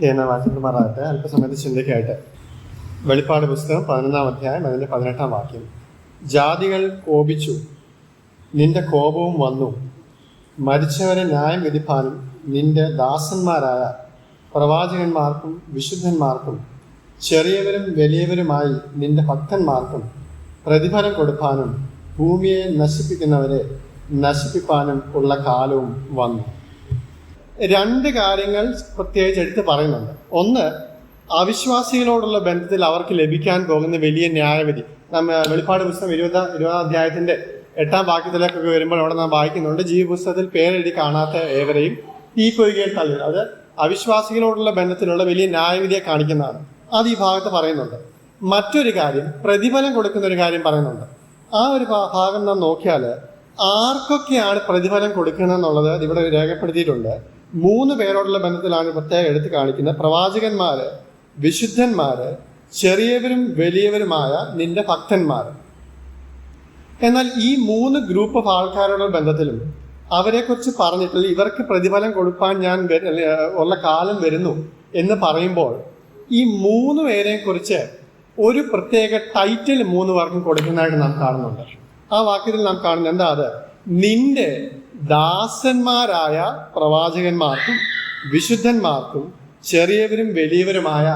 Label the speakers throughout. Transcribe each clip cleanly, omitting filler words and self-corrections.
Speaker 1: എന്ന വാക്യമാറാകട്ടെ. അല്പസമയത്ത് ചിന്തയ്ക്കായിട്ട് വെളിപ്പാട് പുസ്തകം 11-ാം അധ്യായം അതിൻ്റെ 18-ാം വാക്യം. ജാതികൾ കോപിച്ചു, നിന്റെ കോപവും വന്നു, മരിച്ചവരെ ന്യായം വിധിപ്പാനും നിന്റെ ദാസന്മാരായ പ്രവാചകന്മാർക്കും വിശുദ്ധന്മാർക്കും ചെറിയവരും വലിയവരുമായി നിന്റെ ഭക്തന്മാർക്കും പ്രതിഫലം കൊടുപ്പാനും ഭൂമിയെ നശിപ്പിക്കുന്നവരെ നശിപ്പിപ്പാനും ഉള്ള കാലവും വന്നു. രണ്ട് കാര്യങ്ങൾ പ്രത്യേകിച്ച് എടുത്ത് പറയുന്നുണ്ട്. ഒന്ന്, അവിശ്വാസികളോടുള്ള ബന്ധത്തിൽ അവർക്ക് ലഭിക്കാൻ പോകുന്ന വലിയ ന്യായവിധി. വെളിപ്പാട് പുസ്തകം 20-ാം അധ്യായത്തിന്റെ 8-ാം വാക്യത്തിലേക്കൊക്കെ വരുമ്പോൾ അവിടെ നാം വായിക്കുന്നുണ്ട്, ജീവപുസ്തകത്തിൽ പേരെഴുതി കാണാത്ത ഏവരെയും തീപ്പൊയ്കയിൽ തള്ളി. അത് അവിശ്വാസികളോടുള്ള ബന്ധത്തിലുള്ള വലിയ ന്യായവിധിയെ കാണിക്കുന്നതാണ്. അത് ഈ ഭാഗത്ത് പറയുന്നുണ്ട്. മറ്റൊരു കാര്യം, പ്രതിഫലം കൊടുക്കുന്ന ഒരു കാര്യം പറയുന്നുണ്ട്. ആ ഒരു ഭാഗം നാം നോക്കിയാൽ ആർക്കൊക്കെയാണ് പ്രതിഫലം കൊടുക്കുന്നതെന്നുള്ളത് ഇവിടെ രേഖപ്പെടുത്തിയിട്ടുണ്ട്. 3 പേരോടുള്ള ബന്ധത്തിലാണ് പ്രത്യേകം എടുത്ത് കാണിക്കുന്നത്: പ്രവാചകന്മാര്, വിശുദ്ധന്മാര്, ചെറിയവരും വലിയവരുമായ നിന്റെ ഭക്തന്മാർ. എന്നാൽ ഈ 3 ഗ്രൂപ്പ് ഓഫ് ആൾക്കാരുടെ ബന്ധത്തിലും അവരെക്കുറിച്ച് പറഞ്ഞിട്ടില്ല. ഇവർക്ക് പ്രതിഫലം കൊടുക്കാൻ ഞാൻ ഉള്ള കാലം വരുന്നു എന്ന് പറയുമ്പോൾ ഈ 3 പേരെയും കുറിച്ച് ഒരു പ്രത്യേക ടൈറ്റിൽ 3 പേർക്കും കൊടുക്കുന്നതായിട്ട് നാം കാണുന്നുണ്ട്. ആ വാക്യത്തിൽ നാം കാണുന്നത് എന്താ? അത് നിന്റെ ദാസന്മാരായ പ്രവാചകന്മാർക്കും വിശുദ്ധന്മാർക്കും ചെറിയവരും വലിയവരുമായ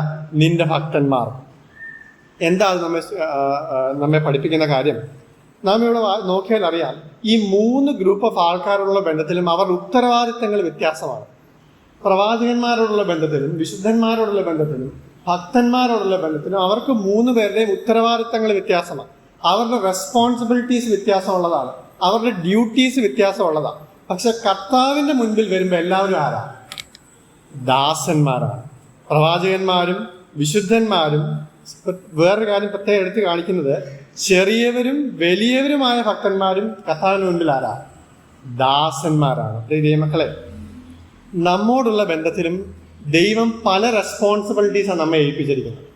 Speaker 1: നിന്റെ ഭക്തന്മാർക്കും. എന്താ അത് നമ്മെ പഠിപ്പിക്കുന്ന കാര്യം? നാം ഇവിടെ നോക്കിയാൽ അറിയാം, ഈ 3 ഗ്രൂപ്പ് ഓഫ് ആൾക്കാരോടുള്ള ബന്ധത്തിലും അവരുടെ ഉത്തരവാദിത്തങ്ങൾ വ്യത്യാസമാണ്. പ്രവാചകന്മാരോടുള്ള ബന്ധത്തിലും വിശുദ്ധന്മാരോടുള്ള ബന്ധത്തിലും ഭക്തന്മാരോടുള്ള ബന്ധത്തിലും അവർക്ക് 3 പേരുടെയും ഉത്തരവാദിത്തങ്ങൾ വ്യത്യാസമാണ്. അവരുടെ റെസ്പോൺസിബിലിറ്റീസ് വ്യത്യാസമുള്ളതാണ്, അവരുടെ ഡ്യൂട്ടീസ് വ്യത്യാസമുള്ളതാണ്. പക്ഷെ കർത്താവിന്റെ മുൻപിൽ വരുമ്പോൾ എല്ലാവരും ആരാ? ദാസന്മാരാണ്. പ്രവാചകന്മാരും വിശുദ്ധന്മാരും. വേറൊരു കാര്യം പ്രത്യേകം എടുത്ത് കാണിക്കുന്നത്, ചെറിയവരും വലിയവരുമായ ഭക്തന്മാരും കർത്താവിന് മുൻപിൽ ആരാ? ദാസന്മാരാണ്. ദൈവമക്കളെ, നമ്മോടുള്ള ബന്ധത്തിലും ദൈവം പല റെസ്പോൺസിബിലിറ്റീസാണ് നമ്മെ ഏൽപ്പിച്ചിരിക്കുന്നത്.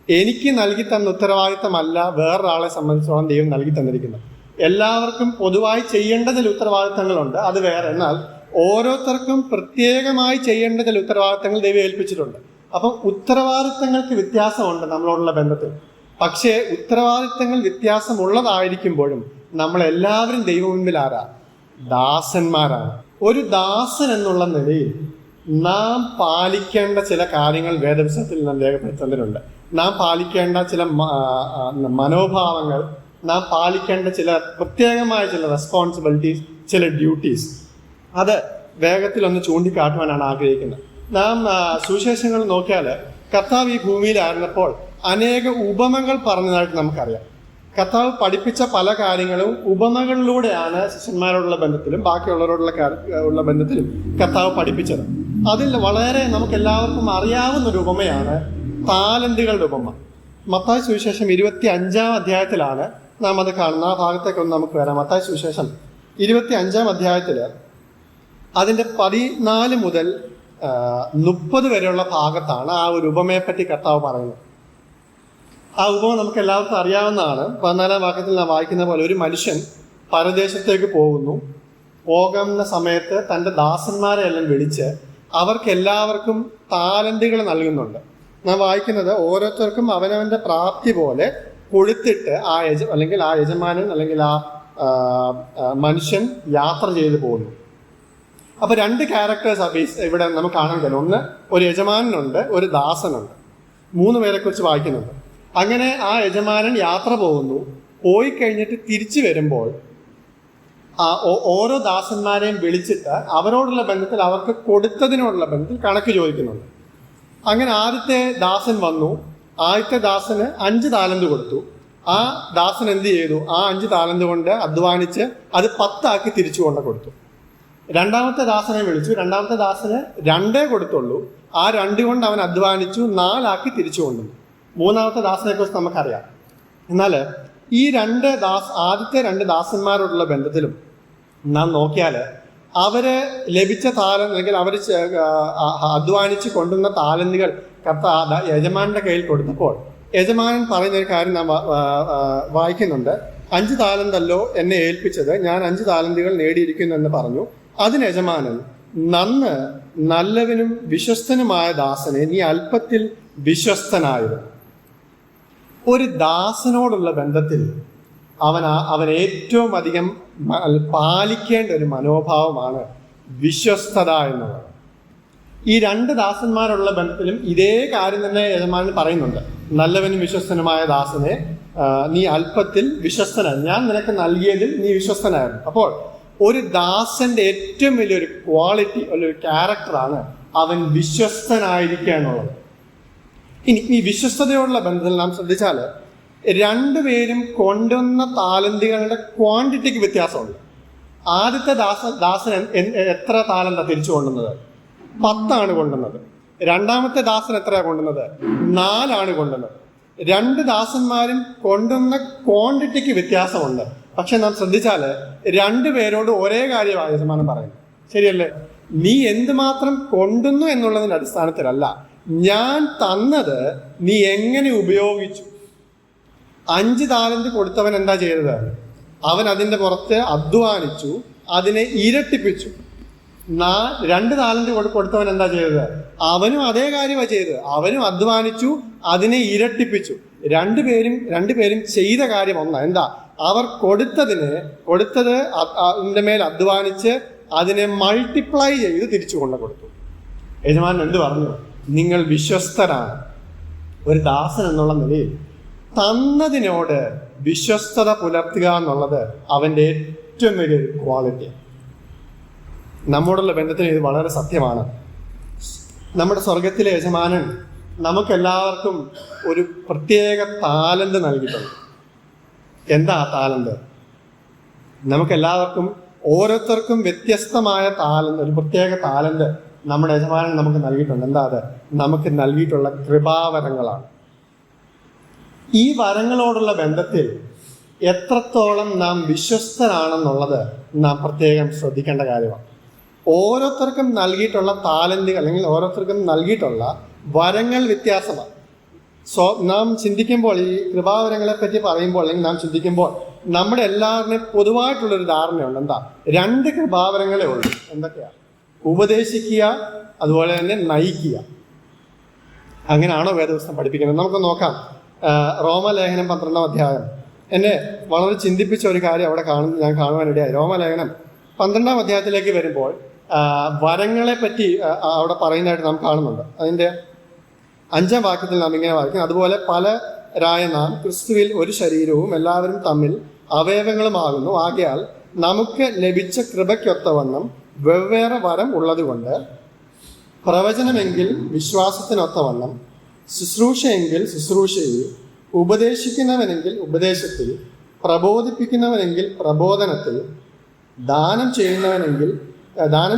Speaker 1: എനിക്ക് നൽകി തന്ന ഉത്തരവാദിത്തമല്ല വേറൊരാളെ സംബന്ധിച്ചോളം ദൈവം നൽകി തന്നിരിക്കുന്നത്. എല്ലാവർക്കും പൊതുവായി ചെയ്യേണ്ട ചില ഉത്തരവാദിത്തങ്ങളുണ്ട്, അത് വേറെ. എന്നാൽ ഓരോരുത്തർക്കും പ്രത്യേകമായി ചെയ്യേണ്ട ചില ഉത്തരവാദിത്തങ്ങൾ ദൈവം ഏൽപ്പിച്ചിട്ടുണ്ട്. അപ്പം ഉത്തരവാദിത്തങ്ങൾക്ക് വ്യത്യാസമുണ്ട് നമ്മളോടുള്ള ബന്ധത്തിൽ. പക്ഷേ ഉത്തരവാദിത്തങ്ങൾ വ്യത്യാസമുള്ളതായിരിക്കുമ്പോഴും നമ്മളെല്ലാവരും ദൈവം മുൻപിൽ ആരാ? ദാസന്മാരാണ്. ഒരു ദാസൻ എന്നുള്ള നിലയിൽ നാം പാലിക്കേണ്ട ചില കാര്യങ്ങൾ വേദപുസ്തകത്തിൽ നാം രേഖപ്പെടുത്തുന്നതിനുണ്ട്. നാം പാലിക്കേണ്ട ചില മനോഭാവങ്ങൾ, നാം പാലിക്കേണ്ട ചില പ്രത്യേകമായ ചില റെസ്പോൺസിബിലിറ്റീസ്, ചില ഡ്യൂട്ടീസ്, അത് വേഗത്തിലൊന്ന് ചൂണ്ടിക്കാട്ടുവാനാണ് ആഗ്രഹിക്കുന്നത്. നാം സുവിശേഷങ്ങൾ നോക്കിയാൽ കർത്താവ് ഈ ഭൂമിയിലായിരുന്നപ്പോൾ അനേക ഉപമകൾ പറഞ്ഞതായിട്ട് നമുക്കറിയാം. കർത്താവ് പഠിപ്പിച്ച പല കാര്യങ്ങളും ഉപമകളിലൂടെയാണ് ശിഷ്യന്മാരോടുള്ള ബന്ധത്തിലും ബാക്കിയുള്ളവരോടുള്ള ബന്ധത്തിലും കർത്താവ് പഠിപ്പിച്ചത്. അതിൽ വളരെ നമുക്ക് എല്ലാവർക്കും അറിയാവുന്ന ഒരു ഉപമയാണ് താലന്തുകളുടെ ഉപമ. മത്തായി സുവിശേഷം 25-ാം അധ്യായത്തിലാണ് നാം അത് കാണുന്നത്. ആ ഭാഗത്തേക്കൊന്ന് നമുക്ക് വരാം. മത്തായി സുവിശേഷം 25-ാം അധ്യായത്തിൽ അതിൻ്റെ 14 മുതൽ 30 വരെയുള്ള ഭാഗത്താണ് ആ ഒരു ഉപമയെപ്പറ്റി കർത്താവ് പറയുന്നത്. ആ ഉപമ നമുക്ക് എല്ലാവർക്കും അറിയാവുന്നതാണ്. 14-ാം വാക്യത്തിൽ നാം വായിക്കുന്ന പോലെ, ഒരു മനുഷ്യൻ പരദേശത്തേക്ക് പോകുന്ന സമയത്ത് തൻ്റെ ദാസന്മാരെ എല്ലാം വിളിച്ച് അവർക്ക് എല്ലാവർക്കും താലന്തുകൾ നൽകുന്നുണ്ട്. നാം വായിക്കുന്നത്, ഓരോരുത്തർക്കും അവനവൻ്റെ പ്രാപ്തി പോലെ കൊടുത്തിട്ട് അല്ലെങ്കിൽ ആ യജമാനൻ അല്ലെങ്കിൽ ആ മനുഷ്യൻ യാത്ര ചെയ്തു പോകുന്നു. അപ്പൊ 2 ക്യാരക്ടേഴ്സ് ഇവിടെ നമുക്ക് കാണാൻ കഴിയും. ഒന്ന്, ഒരു യജമാനനുണ്ട്, ഒരു ദാസനുണ്ട്. 3 പേരെ കുറിച്ച് വായിക്കുന്നുണ്ട്. അങ്ങനെ ആ യജമാനൻ യാത്ര പോകുന്നു. പോയി കഴിഞ്ഞിട്ട് തിരിച്ചു വരുമ്പോൾ ഓരോ ദാസന്മാരെയും വിളിച്ചിട്ട് അവരോടുള്ള ബന്ധത്തിൽ, അവർക്ക് കൊടുത്തതിനോടുള്ള ബന്ധത്തിൽ കണക്ക് ചോദിക്കുന്നുണ്ട്. അങ്ങനെ ആദ്യത്തെ ദാസൻ വന്നു. ആദ്യത്തെ ദാസന് 5 താലന്ത് കൊടുത്തു. ആ ദാസൻ എന്ത് ചെയ്തു? ആ 5 താലന്ത് കൊണ്ട് അധ്വാനിച്ച് അത് 10 ആക്കി തിരിച്ചു കൊണ്ട് കൊടുത്തു. രണ്ടാമത്തെ ദാസനെ വിളിച്ചു. രണ്ടാമത്തെ ദാസന് 2 കൊടുത്തുള്ളൂ. ആ 2 കൊണ്ട് അവൻ അധ്വാനിച്ചു 4 ആക്കി തിരിച്ചു കൊണ്ടുവന്നു. മൂന്നാമത്തെ ദാസനെ കുറിച്ച് നമുക്കറിയാം. എന്നാൽ ഈ ആദ്യത്തെ 2 ദാസന്മാരോടുള്ള ബന്ധത്തിലും നാം നോക്കിയാൽ അവര് ലഭിച്ച അല്ലെങ്കിൽ അവർ അധ്വാനിച്ച് കൊണ്ടുവന്ന താലന്തുകൾ യജമാനന്റെ കയ്യിൽ കൊടുത്തപ്പോൾ യജമാനൻ പറയുന്ന ഒരു കാര്യം നാം വായിക്കുന്നുണ്ട്. 5 താലന്തല്ലോ എന്നെ ഏൽപ്പിച്ചത്, ഞാൻ 5 താലന്തുകൾ നേടിയിരിക്കുന്നു എന്ന് പറഞ്ഞു. അതിന് യജമാനൻ, നന്ന് നല്ലവനും വിശ്വസ്തനുമായ ദാസനെ നീ അല്പത്തിൽ വിശ്വസ്തനായിരുന്നു. ഒരു ദാസനോടുള്ള ബന്ധത്തിൽ അവൻ ഏറ്റവും അധികം പാലിക്കേണ്ട ഒരു മനോഭാവമാണ് വിശ്വസ്തത എന്നുള്ളത്. ഈ രണ്ട് ദാസന്മാരുള്ള ബന്ധത്തിലും ഇതേ കാര്യം തന്നെ യജമാനൻ പറയുന്നുണ്ട്. നല്ലവനും വിശ്വസ്തനുമായ ദാസനെ നീ അല്പത്തിൽ വിശ്വസ്തനായി, ഞാൻ നിനക്ക് നൽകിയതിൽ നീ വിശ്വസ്തനായിരുന്നു. അപ്പോൾ ഒരു ദാസന്റെ ഏറ്റവും വലിയൊരു ക്വാളിറ്റി, ഒരു ക്യാരക്ടറാണ് അവൻ വിശ്വസ്തനായിരിക്കുക എന്നുള്ളത്. ഇനി ഈ വിശ്വസ്തതയോടുള്ള ബന്ധത്തിൽ നാം ശ്രദ്ധിച്ചാൽ രണ്ടുപേരും കൊണ്ടുവന്ന താലന്തുകളുടെ ക്വാണ്ടിറ്റിക്ക് വ്യത്യാസമുണ്ട്. ആദ്യത്തെ ദാസൻ എത്ര താലന്താ തിരിച്ചു കൊണ്ടുവന്നത്? 10 കൊണ്ടുവന്നത്. രണ്ടാമത്തെ ദാസൻ എത്രയാണ് കൊണ്ടുവന്നത്? 4 കൊണ്ടുവന്നത്. രണ്ട് ദാസന്മാരും കൊണ്ടുവന്ന ക്വാണ്ടിറ്റിക്ക് വ്യത്യാസമുണ്ട്. പക്ഷെ നാം ശ്രദ്ധിച്ചാൽ രണ്ടുപേരോട് ഒരേ കാര്യമാണ് യജമാനൻ പറയുന്നത്. ശരിയല്ലേ? നീ എന്തുമാത്രം കൊണ്ടുവന്നു എന്നുള്ളതിന്റെ അടിസ്ഥാനത്തിലല്ല, ഞാൻ തന്നത് നീ എങ്ങനെ ഉപയോഗിച്ചു. 5 താലന്ത് കൊടുത്തവൻ എന്താ ചെയ്തത്? അവൻ അതിൻ്റെ പുറത്ത് അധ്വാനിച്ചു, അതിനെ ഇരട്ടിപ്പിച്ചു. 2 താലന്ത് കൊടുത്തവൻ എന്താ ചെയ്തത്? അവനും അതേ കാര്യമാണ് ചെയ്തത്. അവനും അധ്വാനിച്ചു, അതിനെ ഇരട്ടിപ്പിച്ചു. രണ്ടുപേരും ചെയ്ത കാര്യം ഒന്നാ. എന്താ? അവർ കൊടുത്തത് അതിൻ്റെ മേൽ അധ്വാനിച്ച് അതിനെ മൾട്ടിപ്ലൈ ചെയ്ത് തിരിച്ചു കൊണ്ടു കൊടുത്തു. യജമാനൻ എന്ത് പറഞ്ഞു? നിങ്ങൾ വിശ്വസ്തരാണ്. ഒരു ദാസൻ എന്നുള്ള നിലയിൽ തന്നതിനോട് വിശ്വസ്തത പുലർത്തുക എന്നുള്ളത് അവൻ്റെ ഏറ്റവും വലിയൊരു ക്വാളിറ്റിയാണ്. നമ്മോടുള്ള ബന്ധത്തിന് ഇത് വളരെ സത്യമാണ്. നമ്മുടെ സ്വർഗത്തിലെ യജമാനൻ നമുക്കെല്ലാവർക്കും ഒരു പ്രത്യേക താലന്ത് നൽകിയിട്ടുണ്ട്. എന്താ ആ താലന്ത്? നമുക്കെല്ലാവർക്കും ഓരോരുത്തർക്കും വ്യത്യസ്തമായ താലന്ത്, ഒരു പ്രത്യേക താലന്ത് നമ്മുടെ യജമാനൻ നമുക്ക് നൽകിയിട്ടുണ്ട്. എന്താ അത്? നമുക്ക് നൽകിയിട്ടുള്ള കൃപാവരങ്ങളാണ്. ഈ വരങ്ങളോടുള്ള ബന്ധത്തിൽ എത്രത്തോളം നാം വിശ്വസ്തരാണെന്നുള്ളത് നാം പ്രത്യേകം ശ്രദ്ധിക്കേണ്ട കാര്യമാണ്. ഓരോരുത്തർക്കും നൽകിയിട്ടുള്ള താലന്തുകൾ അല്ലെങ്കിൽ ഓരോരുത്തർക്കും നൽകിയിട്ടുള്ള വരങ്ങൾ വ്യത്യാസമാണ്. നാം ചിന്തിക്കുമ്പോൾ, ഈ കൃപാവരങ്ങളെ പറ്റി പറയുമ്പോൾ അല്ലെങ്കിൽ നാം ചിന്തിക്കുമ്പോൾ നമ്മുടെ എല്ലാവരുടെയും പൊതുവായിട്ടുള്ളൊരു ധാരണയുണ്ട്. എന്താ? 2 കൃപാവരങ്ങളേ ഉള്ളൂ. എന്തൊക്കെയാണ്? ഉപദേശിക്കുക, അതുപോലെ തന്നെ നയിക്കുക. അങ്ങനെയാണോ വേദപുസ്തകം പഠിപ്പിക്കുന്നത്? നമുക്ക് നോക്കാം. റോമലേഖനം 12-ാം അധ്യായം എന്നെ വളരെ ചിന്തിപ്പിച്ച ഒരു കാര്യം അവിടെ ഞാൻ കാണുവാനിടയായി. റോമലേഖനം 12-ാം അധ്യായത്തിലേക്ക് വരുമ്പോൾ വരങ്ങളെ പറ്റി അവിടെ പറയുന്നതായിട്ട് നാം കാണുന്നുണ്ട്. അതിൻ്റെ 5-ാം വാക്യത്തിൽ നാം ഇങ്ങനെ വായിക്കും: അതുപോലെ പലരായ നാം ക്രിസ്തുവിൽ ഒരു ശരീരവും എല്ലാവരും തമ്മിൽ അവയവങ്ങളുമാകുന്നു. ആകയാൽ നമുക്ക് ലഭിച്ച കൃപയ്ക്കൊത്തവണ്ണം വെവ്വേറെ വരം ഉള്ളതുകൊണ്ട് പ്രവചനമെങ്കിൽ വിശ്വാസത്തിനൊത്തവണ്ണം, ശുശ്രൂഷയെങ്കിൽ ശുശ്രൂഷയിൽ, ഉപദേശിക്കുന്നവനെങ്കിൽ ഉപദേശത്തിൽ, പ്രബോധിപ്പിക്കുന്നവനെങ്കിൽ പ്രബോധനത്തിൽ, ദാനം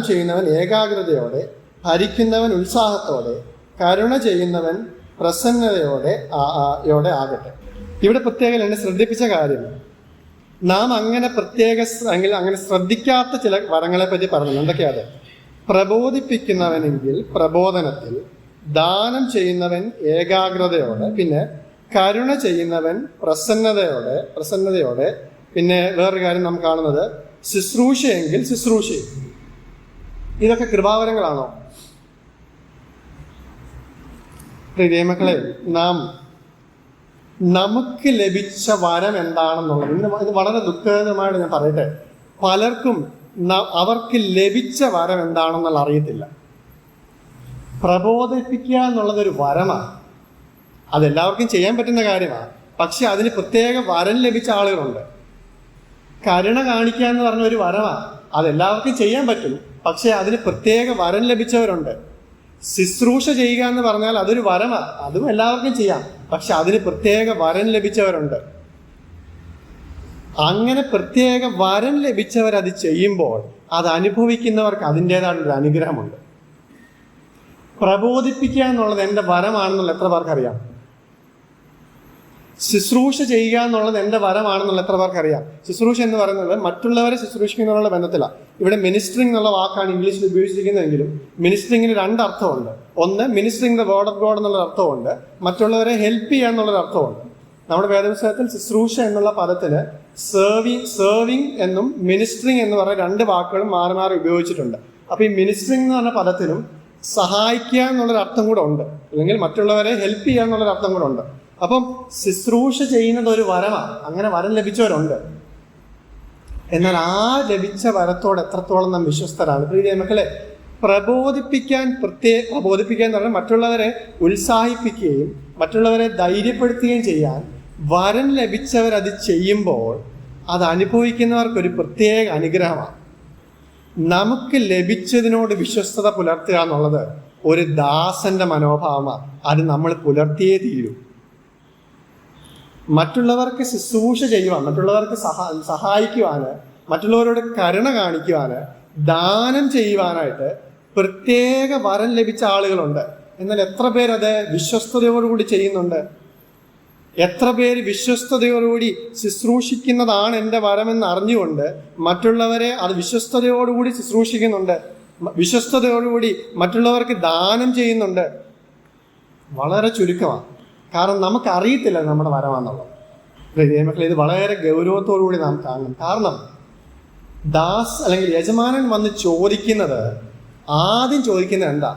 Speaker 1: ചെയ്യുന്നവൻ ഏകാഗ്രതയോടെ, ഭരിക്കുന്നവൻ ഉത്സാഹത്തോടെ, കരുണ ചെയ്യുന്നവൻ പ്രസന്നതയോടെ ആകട്ടെ. ഇവിടെ പ്രത്യേകം എന്നെ ശ്രദ്ധിപ്പിച്ച കാര്യം, നാം അങ്ങനെ അങ്ങനെ ശ്രദ്ധിക്കാത്ത ചില വരങ്ങളെ പറ്റി പറഞ്ഞു. എന്തൊക്കെയാണ്? പ്രബോധിപ്പിക്കുന്നവനെങ്കിൽ പ്രബോധനത്തിൽ, ദാനം ചെയ്യുന്നവൻ ഏകാഗ്രതയോടെ, പിന്നെ കരുണ ചെയ്യുന്നവൻ പ്രസന്നതയോടെ, പിന്നെ വേറൊരു കാര്യം നാം കാണുന്നത് ശുശ്രൂഷയെങ്കിൽ ശുശ്രൂഷയും. ഇതൊക്കെ കൃപാവരങ്ങളാണോ? പ്രിയമക്കളെ, നമുക്ക് ലഭിച്ച വരം എന്താണെന്നുള്ളത് ഇത് വളരെ ദുഃഖകരമായിട്ട് ഞാൻ പറയട്ടെ, പലർക്കും അവർക്ക് ലഭിച്ച വരം എന്താണെന്നുള്ള അറിയത്തില്ല. പ്രബോധിപ്പിക്കുക എന്നുള്ളതൊരു വരമാണ്. അതെല്ലാവർക്കും ചെയ്യാൻ പറ്റുന്ന കാര്യമാണ്. പക്ഷെ അതിന് പ്രത്യേക വരം ലഭിച്ച ആളുകളുണ്ട്. കരുണ കാണിക്കുക എന്ന് പറഞ്ഞ ഒരു വരമാണ്. അതെല്ലാവർക്കും ചെയ്യാൻ പറ്റും. പക്ഷെ അതിന് പ്രത്യേക വരം ലഭിച്ചവരുണ്ട്. ശുശ്രൂഷ ചെയ്യുക എന്ന് പറഞ്ഞാൽ അതൊരു വരമാണ്. അതും എല്ലാവർക്കും ചെയ്യാം. പക്ഷെ അതിന് പ്രത്യേക വരം ലഭിച്ചവരുണ്ട്. അങ്ങനെ പ്രത്യേക വരം ലഭിച്ചവരത് ചെയ്യുമ്പോൾ അത് അനുഭവിക്കുന്നവർക്ക് അതിൻ്റെതായൊരു അനുഗ്രഹമുണ്ട്. പ്രബോധിപ്പിക്കുക എന്നുള്ളത് എൻ്റെ വരമാണെന്നുള്ള എത്ര പേർക്കറിയാം? ശുശ്രൂഷ ചെയ്യുക എന്നുള്ളത് എൻ്റെ വരമാണെന്നുള്ള എത്ര പേർക്കറിയാം? ശുശ്രൂഷ എന്ന് പറയുന്നത് മറ്റുള്ളവരെ ശുശ്രൂഷിക്കുന്നതിനുള്ള ബന്ധത്തിലാണ്. ഇവിടെ മിനിസ്റ്ററിംഗ് എന്നുള്ള വാക്കാണ് ഇംഗ്ലീഷിൽ ഉപയോഗിച്ചിരിക്കുന്നതെങ്കിലും മിനിസ്റ്ററിംഗിന് 2 അർത്ഥമുണ്ട്. ഒന്ന്, ministering the word of God എന്നുള്ളൊരു അർത്ഥമുണ്ട്. മറ്റുള്ളവരെ ഹെൽപ്പ് ചെയ്യുക എന്നുള്ളൊരു അർത്ഥമുണ്ട്. നമ്മുടെ വേദപുസ്തകത്തിൽ ശുശ്രൂഷ എന്നുള്ള പദത്തിന് സേവിങ് എന്നും മിനിസ്റ്ററിംഗ് എന്ന് പറഞ്ഞ 2 വാക്കുകളും മാറി മാറി ഉപയോഗിച്ചിട്ടുണ്ട്. അപ്പൊ ഈ മിനിസ്റ്ററിംഗ് എന്ന് പറഞ്ഞ പദത്തിനും സഹായിക്കുക എന്നുള്ളൊരു അർത്ഥം കൂടെ ഉണ്ട്, അല്ലെങ്കിൽ മറ്റുള്ളവരെ ഹെൽപ്പ് ചെയ്യുക എന്നുള്ളൊരു അർത്ഥം കൂടെ ഉണ്ട്. അപ്പം ശുശ്രൂഷ ചെയ്യുന്നത് ഒരു വരമാണ്. അങ്ങനെ വരം ലഭിച്ചവരുണ്ട്. എന്നാൽ ആ ലഭിച്ച വരത്തോട് എത്രത്തോളം നാം വിശ്വസ്തരാണ്? പ്രിയ മക്കളെ, പ്രബോധിപ്പിക്കാൻ എന്ന് പറഞ്ഞാൽ മറ്റുള്ളവരെ ഉത്സാഹിപ്പിക്കുകയും മറ്റുള്ളവരെ ധൈര്യപ്പെടുത്തുകയും ചെയ്യാൻ വരം ലഭിച്ചവരത് ചെയ്യുമ്പോൾ അത് അനുഭവിക്കുന്നവർക്കൊരു പ്രത്യേക അനുഗ്രഹമാണ്. നമുക്ക് ലഭിച്ചതിനോട് വിശ്വസ്തത പുലർത്തുക എന്നുള്ളത് ഒരു ദാസന്റെ മനോഭാവമാണ്. അത് നമ്മൾ പുലർത്തിയേ തീരൂ. മറ്റുള്ളവർക്ക് ശുശ്രൂഷ ചെയ്യുവാൻ, മറ്റുള്ളവർക്ക് സഹായിക്കുവാന്, മറ്റുള്ളവരോട് കരുണ കാണിക്കുവാന്, ദാനം ചെയ്യുവാനായിട്ട് പ്രത്യേക വരം ലഭിച്ച ആളുകളുണ്ട്. എന്നാൽ എത്ര പേരത് വിശ്വസ്തയോടുകൂടി ചെയ്യുന്നുണ്ട്? എത്ര പേര് വിശ്വസ്തയോടുകൂടി ശുശ്രൂഷിക്കുന്നതാണ് എൻ്റെ വരമെന്ന് അറിഞ്ഞുകൊണ്ട് മറ്റുള്ളവരെ അത് വിശ്വസ്തയോടുകൂടി ശുശ്രൂഷിക്കുന്നുണ്ട്, വിശ്വസ്തയോടുകൂടി മറ്റുള്ളവർക്ക് ദാനം ചെയ്യുന്നുണ്ട്? വളരെ ചുരുക്കമാണ്. കാരണം നമുക്കറിയത്തില്ല നമ്മുടെ വരമാണെന്നുള്ളത്. ദൈവമക്കളെ, ഇത് വളരെ ഗൗരവത്തോടുകൂടി നാം കാണണം. കാരണം ദാസ് അല്ലെങ്കിൽ യജമാനൻ വന്ന് ചോദിക്കുന്നത്, ആദ്യം ചോദിക്കുന്നത് എന്താ?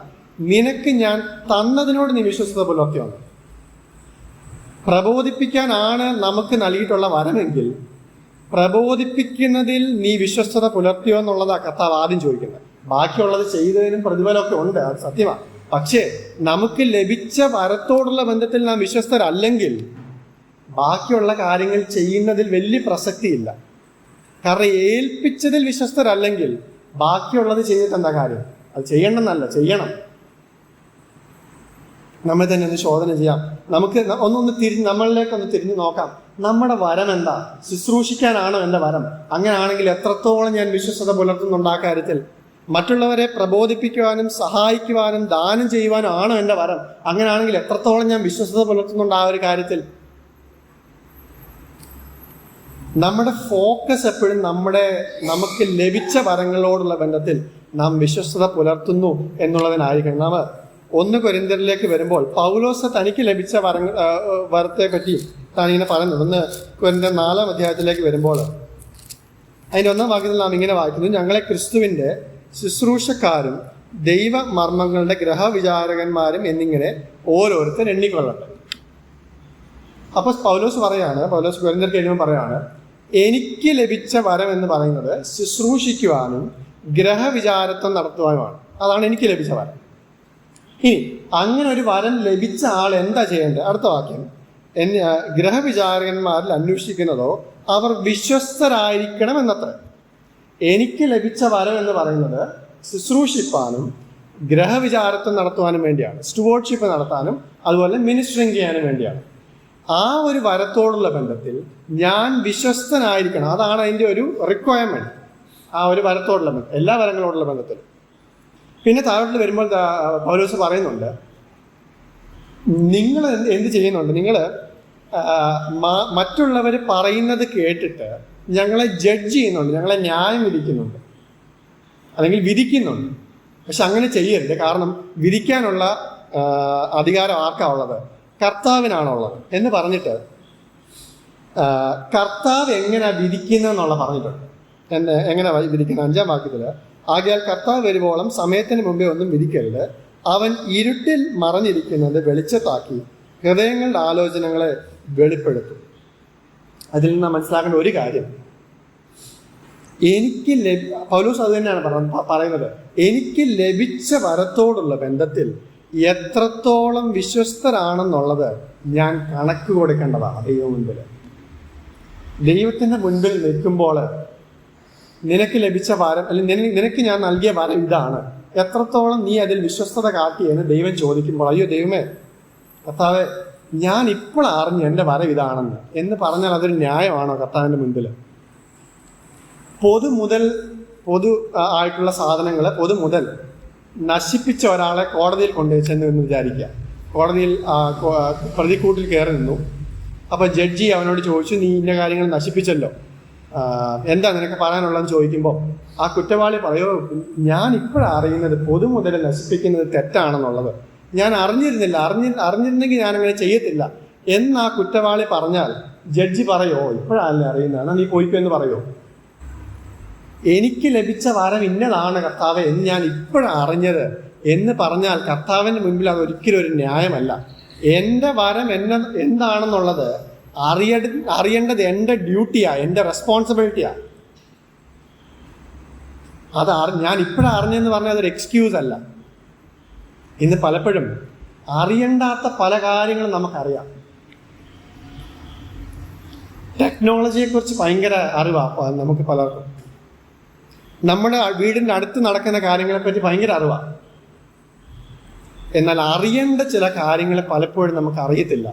Speaker 1: നിനക്ക് ഞാൻ തന്നതിനോട് നീ വിശ്വസ്തത പുലർത്തിയുണ്ട്. പ്രബോധിപ്പിക്കാനാണ് നമുക്ക് നൽകിയിട്ടുള്ള വരമെങ്കിൽ പ്രബോധിപ്പിക്കുന്നതിൽ നീ വിശ്വസ്തത പുലർത്തിയോ എന്നുള്ളതാണ് കർത്താവ് ആദ്യം ചോദിക്കുന്നത്. ബാക്കിയുള്ളത് ചെയ്തതിനും പ്രതിഫലമൊക്കെ ഉണ്ട്, അത് സത്യമാണ്. പക്ഷേ നമുക്ക് ലഭിച്ച വരത്തോടുള്ള ബന്ധത്തിൽ നാം വിശ്വസ്തരല്ലെങ്കിൽ ബാക്കിയുള്ള കാര്യങ്ങൾ ചെയ്യുന്നതിൽ വലിയ പ്രസക്തിയില്ല. കാരണം ഏൽപ്പിച്ചതിൽ വിശ്വസ്തരല്ലെങ്കിൽ ബാക്കിയുള്ളത് ചെയ്തിട്ട് എന്താ കാര്യം? അത് ചെയ്യണമെന്നല്ല, ചെയ്യണം. നമ്മൾ തന്നെ ഒന്ന് ശോധന ചെയ്യാം. നമുക്ക് നമ്മളിലേക്കൊന്ന് തിരിഞ്ഞു നോക്കാം. നമ്മുടെ വരം എന്താ? ശുശ്രൂഷിക്കാനാണോ എൻ്റെ വരം? അങ്ങനെയാണെങ്കിൽ എത്രത്തോളം ഞാൻ വിശ്വസ്തത പുലർത്തുന്നുണ്ട് ആ കാര്യത്തിൽ? മറ്റുള്ളവരെ പ്രബോധിപ്പിക്കുവാനും സഹായിക്കുവാനും ദാനം ചെയ്യുവാനും ആണോ എൻ്റെ വരം? അങ്ങനെയാണെങ്കിൽ എത്രത്തോളം ഞാൻ വിശ്വസ്തത പുലർത്തുന്നുണ്ട് ആ ഒരു കാര്യത്തിൽ? നമ്മുടെ ഫോക്കസ് എപ്പോഴും നമുക്ക് ലഭിച്ച വരങ്ങളോടുള്ള ബന്ധത്തിൽ നാം വിശ്വസ്തത പുലർത്തുന്നു എന്നുള്ളതിനായിരിക്കണം. നാം 1 കൊരിന്ത്യരിലേക്ക് വരുമ്പോൾ പൗലോസ് തനിക്ക് ലഭിച്ച വരത്തെ പറ്റി താനിങ്ങനെ പറയുന്നത്. 1 കൊരിന്ത്യർ 4-ാം അധ്യായത്തിലേക്ക് വരുമ്പോൾ അതിൻ്റെ 1-ാം വാക്യത്തിൽ നാം ഇങ്ങനെ വായിക്കുന്നു: ഞങ്ങളെ ക്രിസ്തുവിൻ്റെ ശുശ്രൂഷക്കാരും ദൈവ മർമ്മങ്ങളുടെ ഗ്രഹവിചാരകന്മാരും എന്നിങ്ങനെ ഓരോരുത്തർ എണ്ണിക്കൊള്ളട്ടെ. അപ്പൊ പൗലോസ് കൊരിന്ത്യർക്ക് എഴുതുമ്പോൾ പറയാണ്, എനിക്ക് ലഭിച്ച വരം എന്ന് പറയുന്നത് ശുശ്രൂഷിക്കുവാനും ഗ്രഹവിചാരത്വം നടത്തുവാനുമാണ്. അതാണ് എനിക്ക് ലഭിച്ച വരം. ഇനി അങ്ങനെ ഒരു വരം ലഭിച്ച ആൾ എന്താ ചെയ്യേണ്ടത്? അടുത്ത വാക്യം, ഗ്രഹവിചാരകന്മാരിൽ അന്വേഷിക്കുന്നതോ അവർ വിശ്വസ്തരായിരിക്കണം എന്നത്ര. എനിക്ക് ലഭിച്ച വരം എന്ന് പറയുന്നത് ശുശ്രൂഷിപ്പാനും ഗ്രഹവിചാരത്വം നടത്തുവാനും വേണ്ടിയാണ്, സ്റ്റുവേർഡ്ഷിപ്പ് നടത്താനും അതുപോലെ മിനിസ്റ്ററിങ് ചെയ്യാനും വേണ്ടിയാണ്. ആ ഒരു വരത്തോടുള്ള ബന്ധത്തിൽ ഞാൻ വിശ്വസ്തനായിരിക്കണം. അതാണ് അതിൻ്റെ ഒരു റിക്വയർമെന്റ്. ആ ഒരു വരത്തോടുള്ള ബന്ധം, എല്ലാ വരങ്ങളോടുള്ള ബന്ധത്തിൽ. പിന്നെ താഴോട്ട് വരുമ്പോൾ പൗലോസ് പറയുന്നുണ്ട്, നിങ്ങൾ എന്ത് ചെയ്യുന്നുണ്ട്? നിങ്ങൾ മറ്റുള്ളവർ പറയുന്നത് കേട്ടിട്ട് ഞങ്ങളെ ജഡ്ജ് ചെയ്യുന്നുണ്ട്, ഞങ്ങളെ ന്യായം വിധിക്കുന്നുണ്ട് അല്ലെങ്കിൽ വിധിക്കുന്നുണ്ട്. പക്ഷെ അങ്ങനെ ചെയ്യരുത്. കാരണം വിധിക്കാനുള്ള അധികാരം ആർക്കാ ഉള്ളത്? കർത്താവിനാണുള്ളത് എന്ന് പറഞ്ഞിട്ട് കർത്താവ് എങ്ങനെ വിധിക്കുന്നതെന്നുള്ള പറഞ്ഞിട്ടുണ്ട്. എങ്ങനെ വിധിക്കുന്നത്? 5-ാം വാക്യത്തിൽ, ആകയാൽ കർത്താവ് വരുവോളം സമയത്തിന് മുമ്പേ ഒന്നും വിധിക്കരുത്. അവൻ ഇരുട്ടിൽ മറഞ്ഞിരിക്കുന്നത് വെളിച്ചത്താക്കി ഹൃദയങ്ങളുടെ ആലോചനകളെ വെളിപ്പെടുത്തും. അതിൽ നിന്ന് മനസ്സിലാക്കേണ്ട ഒരു കാര്യം, പൗലോസ് അത് തന്നെയാണ് പറയുന്നത്, എനിക്ക് ലഭിച്ച വരത്തോടുള്ള ബന്ധത്തിൽ എത്രത്തോളം വിശ്വസ്തരാണെന്നുള്ളത് ഞാൻ കണക്ക് കൊടുക്കേണ്ടതാണ് ദൈവത്തിൻ്റെ മുൻപിൽ നിൽക്കുമ്പോൾ. നിനക്ക് ലഭിച്ച വരം അല്ലെങ്കിൽ നിനക്ക് ഞാൻ നൽകിയ വരം ഇതാണ്, എത്രത്തോളം നീ അതിൽ വിശ്വസ്തത കാട്ടിയെന്ന് ദൈവം ചോദിക്കുമ്പോൾ, അയ്യോ ദൈവമേ, കർത്താവേ, ഞാൻ ഇപ്പോൾ അറിഞ്ഞു എൻ്റെ വരം ഇതാണെന്ന് എന്ന് പറഞ്ഞാൽ അതൊരു ന്യായമാണോ കർത്താവിൻ്റെ മുൻപിൽ? പൊതു ആയിട്ടുള്ള സാധനങ്ങൾ പൊതുമുതൽ നശിപ്പിച്ച ഒരാളെ കോടതിയിൽ കൊണ്ടുവച്ചെന്ന് എന്ന് വിചാരിക്കുക. കോടതിയിൽ പ്രതിക്കൂട്ടിൽ കയറി നിന്നു. അപ്പോൾ ജഡ്ജി അവനോട് ചോദിച്ചു, നീ ഇന്ന കാര്യങ്ങൾ നശിപ്പിച്ചല്ലോ, എന്താ നിനക്ക് പറയാനുള്ളതെന്ന് ചോദിക്കുമ്പോൾ ആ കുറ്റവാളി പറയോ, ഞാൻ ഇപ്പോഴാണ് അറിയുന്നത് പൊതുമുതൽ നശിപ്പിക്കുന്നത് തെറ്റാണെന്നുള്ളത്. ഞാൻ അറിഞ്ഞിരുന്നെങ്കിൽ ഞാനങ്ങനെ ചെയ്യത്തില്ല എന്ന് ആ കുറ്റവാളി പറഞ്ഞാൽ ജഡ്ജി പറയോ, ഇപ്പോഴല്ലേ അറിയുന്നത്, എന്നാൽ നീ പോയിക്കോ എന്ന് പറയോ? എനിക്ക് ലഭിച്ച വരം ഇന്നതാണ് കർത്താവെ എന്ന് ഞാൻ ഇപ്പോഴാണ് അറിഞ്ഞത് എന്ന് പറഞ്ഞാൽ കർത്താവിൻ്റെ മുൻപിൽ അത് ഒരിക്കലും ഒരു ന്യായമല്ല. എൻ്റെ വരം എന്താണെന്നുള്ളത് അറിയേണ്ടത് എൻ്റെ ഡ്യൂട്ടിയാണ്, എൻ്റെ റെസ്പോൺസിബിലിറ്റിയാണ്. അത് ഞാൻ ഇപ്പോഴാണ് അറിഞ്ഞെന്ന് പറഞ്ഞാൽ അതൊരു എക്സ്ക്യൂസ് അല്ല. ഇന്ന് പലപ്പോഴും അറിയണ്ടാത്ത പല കാര്യങ്ങളും നമുക്കറിയാം. ടെക്നോളജിയെക്കുറിച്ച് ഭയങ്കര അറിവാണ് നമുക്ക് പലർക്കും. നമ്മുടെ വീടിൻ്റെ അടുത്ത് നടക്കുന്ന കാര്യങ്ങളെപ്പറ്റി ഭയങ്കര അറിവാണ്. എന്നാൽ അറിയേണ്ട ചില കാര്യങ്ങൾ പലപ്പോഴും നമുക്ക് അറിയത്തില്ല.